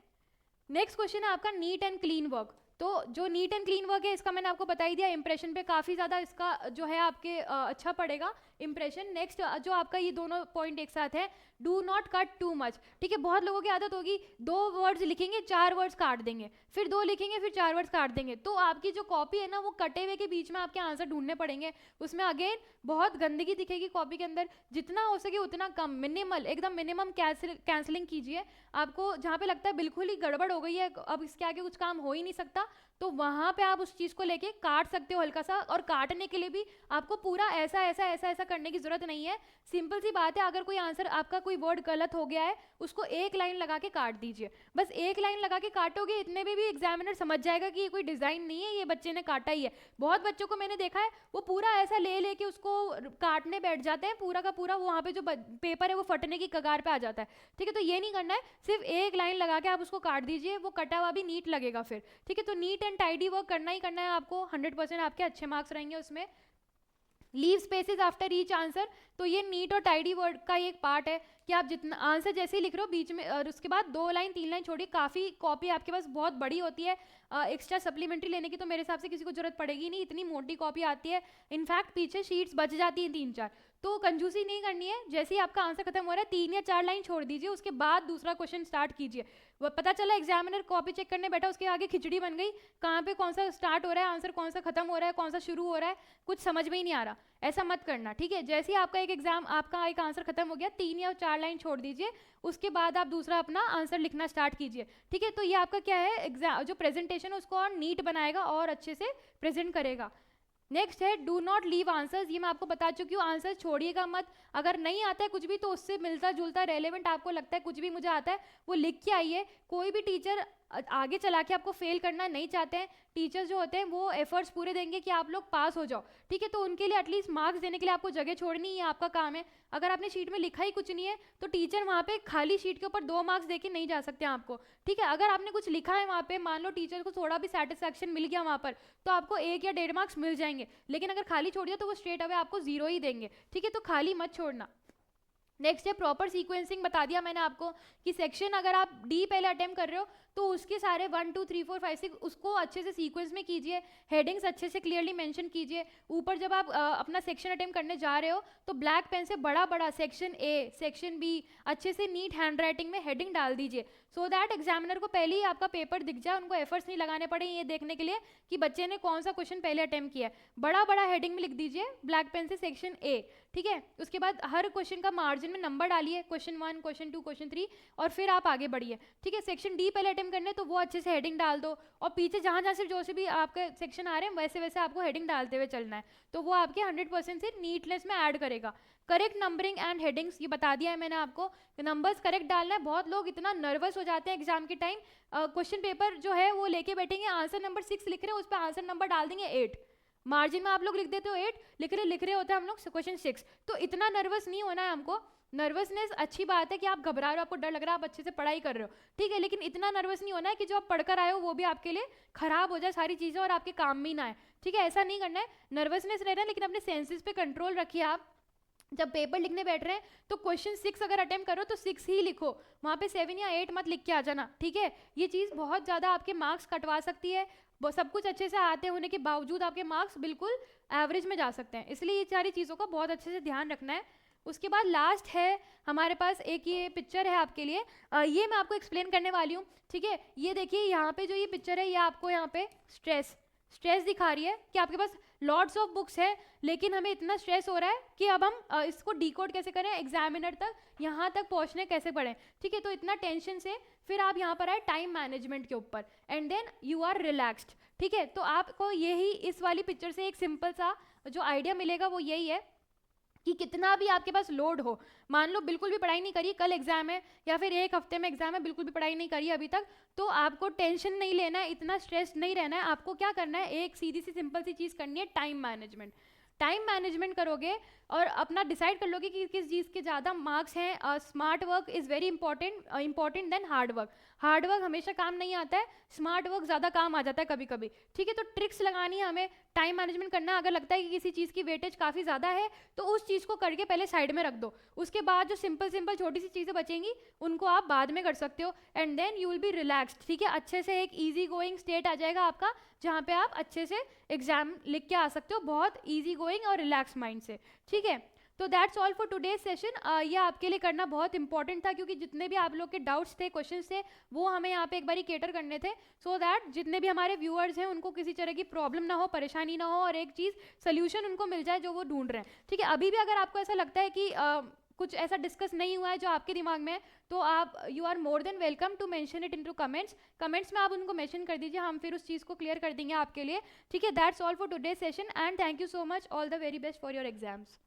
नेक्स्ट क्वेश्चन है आपका नीट एंड क्लीन वर्क। तो जो नीट एंड क्लीन वर्क है इसका मैंने आपको बता ही दिया, इंप्रेशन पे काफ़ी ज़्यादा इसका जो है आपके अच्छा पड़ेगा इंप्रेशन। नेक्स्ट जो आपका ये दोनों पॉइंट एक साथ है, do not cut too much. ठीक है, बहुत लोगों की आदत होगी 2 वर्ड्स लिखेंगे 4 वर्ड्स काट देंगे, फिर 2 लिखेंगे फिर 4 वर्ड्स काट देंगे, तो आपकी जो कॉपी है ना वो कटे हुए के बीच में आपके आंसर ढूंढने पड़ेंगे, उसमें अगेन बहुत गंदगी दिखेगी कॉपी के अंदर। जितना हो सके उतना कम, मिनिमल, एकदम मिनिमम कैंसलिंग कीजिए। आपको जहाँ पे लगता है बिल्कुल ही गड़बड़ हो गई है, अब इसके आगे कुछ काम हो ही नहीं सकता, तो वहाँ पे आप उस चीज़ को लेके काट सकते हो हल्का सा। और काटने के लिए भी आपको पूरा ऐसा ऐसा ऐसा ऐसा करने की जरूरत नहीं है, सिंपल सी बात है, अगर कोई आंसर आपका कोई वर्ड गलत हो गया है उसको एक लाइन लगा के काट दीजिए, बस एक लाइन लगा के काटोगे, इतने में भी एग्जामिनर समझ जाएगा कि ये कोई डिज़ाइन नहीं है, ये बच्चे ने काटा ही है। बहुत बच्चों को मैंने देखा है वो पूरा ऐसा ले लेके उसको काटने बैठ जाते हैं, पूरा का पूरा वहाँ पे जो पेपर है वो फटने की कगार पे आ जाता है। ठीक है, तो ये नहीं करना है, सिर्फ एक लाइन लगा के आप उसको काट दीजिए, वो कटा हुआ भी नीट लगेगा फिर। ठीक है, तो नीट एंड टाइडी वर्क करना ही करना है आपको, 100% आपके अच्छे मार्क्स रहेंगे उसमें। Leave spaces after each answer, तो ये नीट और टाइडी वर्ड का एक पार्ट है कि आप जितना आंसर जैसे ही लिख रहे हो बीच में और उसके बाद 2 लाइन 3 लाइन छोड़िए। काफ़ी कॉपी आपके पास बहुत बड़ी होती है, एक्स्ट्रा सप्लीमेंट्री लेने की तो मेरे हिसाब से किसी को जरूरत पड़ेगी नहीं, इतनी मोटी कॉपी आती है, इनफैक्ट पीछे शीट्स बच जाती हैं 3-4, तो कंजूसी नहीं करनी है। जैसे ही आपका आंसर खत्म हो रहा है 3 या 4 लाइन छोड़ दीजिए, उसके बाद दूसरा क्वेश्चन स्टार्ट कीजिए। वो पता चला एग्जामिनर कॉपी चेक करने बैठा, उसके आगे खिचड़ी बन गई, कहाँ पे कौन सा स्टार्ट हो रहा है आंसर, कौन सा खत्म हो रहा है, कौन सा शुरू हो रहा है, कुछ समझ में ही नहीं आ रहा। ऐसा मत करना। ठीक है, जैसे ही आपका आपका एक आंसर खत्म हो गया 3 या 4 लाइन छोड़ दीजिए, उसके बाद आप दूसरा अपना आंसर लिखना स्टार्ट कीजिए। ठीक है, तो ये आपका क्या है, एग्जाम जो प्रेजेंटेशन है उसको और नीट बनाएगा और अच्छे से प्रेजेंट करेगा। नेक्स्ट है डू नॉट लीव आंसर्स, ये मैं आपको बता चुकी हूँ, आंसर छोड़िएगा मत। अगर नहीं आता है कुछ भी तो उससे मिलता जुलता रेलेवेंट आपको लगता है कुछ भी मुझे आता है वो लिख के आइए। कोई भी टीचर आगे चला के आपको फेल करना नहीं चाहते हैं, टीचर्स जो होते हैं वो एफर्ट्स पूरे देंगे कि आप लोग पास हो जाओ। ठीक है, तो उनके लिए एटलीस्ट मार्क्स देने के लिए आपको जगह छोड़नी, ये आपका काम है। अगर आपने शीट में लिखा ही कुछ नहीं है तो टीचर वहाँ पे खाली शीट के ऊपर 2 मार्क्स देके नहीं जा सकते आपको। ठीक है, अगर आपने कुछ लिखा है वहाँ पे, मान लो टीचर को थोड़ा भी सेटिस्फैक्शन मिल गया वहाँ पर, तो आपको 1 या 1.5 मार्क्स मिल जाएंगे, लेकिन अगर खाली छोड़ दिया तो वो स्ट्रेट अवे आपको 0 ही देंगे। ठीक है, तो खाली मत छोड़ना। नेक्स्ट है प्रॉपर सीक्वेंसिंग, बता दिया मैंने आपको कि सेक्शन अगर आप डी पहले अटेम्प्ट कर रहे हो तो उसके सारे 1 2 3 4 5 6 उसको अच्छे से सीक्वेंस में कीजिए, हेडिंग्स अच्छे से क्लियरली मेंशन कीजिए। ऊपर जब आप अपना सेक्शन अटेम्प्ट करने जा रहे हो तो ब्लैक पेन से बड़ा बड़ा सेक्शन ए, सेक्शन बी अच्छे से नीट हैंड राइटिंग में हेडिंग डाल दीजिए, सो दैट एग्जामिनर को पहले ही आपका पेपर दिख जाए, उनको एफर्ट्स नहीं लगाने पड़े ये देखने के लिए कि बच्चे ने कौन सा क्वेश्चन पहले अटेम्प्ट किया है। बड़ा बड़ा हेडिंग में लिख दीजिए ब्लैक पेन से सेक्शन ए। ठीक है, उसके बाद हर क्वेश्चन का मार्जिन में नंबर डालिए, क्वेश्चन 1, क्वेश्चन 2, क्वेश्चन 3, और फिर आप आगे बढ़िए। ठीक है, सेक्शन डी पहले अटेम्प्ट करने तो वो अच्छे से हेडिंग डाल दो, और पीछे जहाँ जहाँ से जो से भी आपके सेक्शन आ रहे हैं वैसे वैसे आपको हेडिंग डालते हुए चलना है, तो वो आपके 100% से नीटनेस में ऐड करेगा। करेक्ट नंबरिंग एंड हेडिंग्स, ये बता दिया है मैंने आपको, नंबर्स करेक्ट डालना है। बहुत लोग इतना नर्वस हो जाते हैं एग्जाम के टाइम, क्वेश्चन पेपर जो है वो लेके बैठेंगे, आंसर नंबर 6 लिख रहे हैं, उस पर आंसर नंबर डाल देंगे 8, मार्जिन में आप लोग लिख देते हो 8, लिख रहे होते हैं हम लोग क्वेश्चन 6। तो इतना नर्वस नहीं होना है हमको। नर्वसनेस अच्छी बात है कि आप घबरा रहे हो, आपको डर लग रहा है, आप अच्छे से पढ़ाई कर रहे हो, ठीक है, लेकिन इतना नर्वस नहीं होना है कि जो आप पढ़कर आए हो वो भी आपके लिए खराब हो जाए सारी चीज़ें और आपके काम में ही ना आए, ठीक है, ऐसा नहीं करना है। नर्वसनेस रहना है, लेकिन अपने सेंसेस पे कंट्रोल रखिए। आप जब पेपर लिखने बैठ रहे हैं तो क्वेश्चन 6 अगर अटेम्प्ट करो तो 6 ही लिखो, वहाँ पे 7 या 8 मत लिख के आ जाना, ठीक है। ये चीज़ बहुत ज़्यादा आपके मार्क्स कटवा सकती है। सब कुछ अच्छे से आते होने के बावजूद आपके मार्क्स बिल्कुल एवरेज में जा सकते हैं, इसलिए ये सारी चीज़ों का बहुत अच्छे से ध्यान रखना है। उसके बाद लास्ट है हमारे पास एक ये पिक्चर है आपके लिए, ये मैं आपको एक्सप्लेन करने वाली हूँ, ठीक है। ये देखिए यहाँ पे जो ये पिक्चर है, ये आपको यहाँ पे स्ट्रेस दिखा रही है कि आपके पास लॉट्स ऑफ बुक्स है, लेकिन हमें इतना स्ट्रेस हो रहा है कि अब हम इसको डिकोड कैसे करें, एग्जामिनर तक यहाँ तक पहुँचने कैसे पढ़ें, ठीक है। तो इतना टेंशन से फिर आप यहाँ पर आए टाइम मैनेजमेंट के ऊपर, and then you are relaxed, ठीक है। तो आपको यही इस वाली पिक्चर से एक सिंपल सा जो आइडिया मिलेगा वो यही है कि कितना भी आपके पास लोड हो, मान लो बिल्कुल भी पढ़ाई नहीं करी, कल एग्जाम है या फिर एक हफ्ते में एग्जाम है, बिल्कुल भी पढ़ाई नहीं करी अभी तक, तो आपको टेंशन नहीं लेना है, इतना स्ट्रेस नहीं रहना है। आपको क्या करना है, एक सीधी सी सिंपल सी चीज़ करनी है, टाइम मैनेजमेंट। टाइम मैनेजमेंट करोगे और अपना डिसाइड कर लोगे कि किस चीज़ के ज़्यादा मार्क्स हैं। Smart work is very important then hard work. Hard work हमेशा काम नहीं आता है, स्मार्ट वर्क ज़्यादा काम आ जाता है कभी कभी, ठीक है। तो ट्रिक्स लगानी है हमें, टाइम मैनेजमेंट करना। अगर लगता है कि किसी चीज़ की वेटेज काफ़ी ज़्यादा है तो उस चीज़ को करके पहले साइड में रख दो, उसके बाद जो सिंपल छोटी सी चीज़ें बचेंगी उनको आप बाद में कर सकते हो, and then you will be relaxed, ठीक है। अच्छे से एक ईजी गोइंग स्टेट आ जाएगा आपका, जहाँ पे आप अच्छे से एग्जाम लिख के आ सकते हो बहुत ईजी गोइंग और रिलैक्स माइंड से, ठीक है। तो that's all for today's session. ये आपके लिए करना बहुत इंपॉर्टेंट था, क्योंकि जितने भी आप लोग के डाउट्स थे, क्वेश्चंस थे, वो हमें यहाँ पे एक बारी केटर करने थे, सो दैट जितने भी हमारे व्यूअर्स हैं उनको किसी तरह की प्रॉब्लम ना हो, परेशानी ना हो, और एक चीज़ सोल्यूशन उनको मिल जाए जो वो ढूंढ रहे हैं, ठीक है। अभी भी अगर आपको ऐसा लगता है कि कुछ ऐसा डिस्कस नहीं हुआ है जो आपके दिमाग में है, तो आप you are more than welcome to mention it into comments में आप उनको मेंशन कर दीजिए, हम फिर उस चीज़ को क्लियर कर देंगे आपके लिए, ठीक है। That's all for today's session, and thank you so much, all the very best for your exams.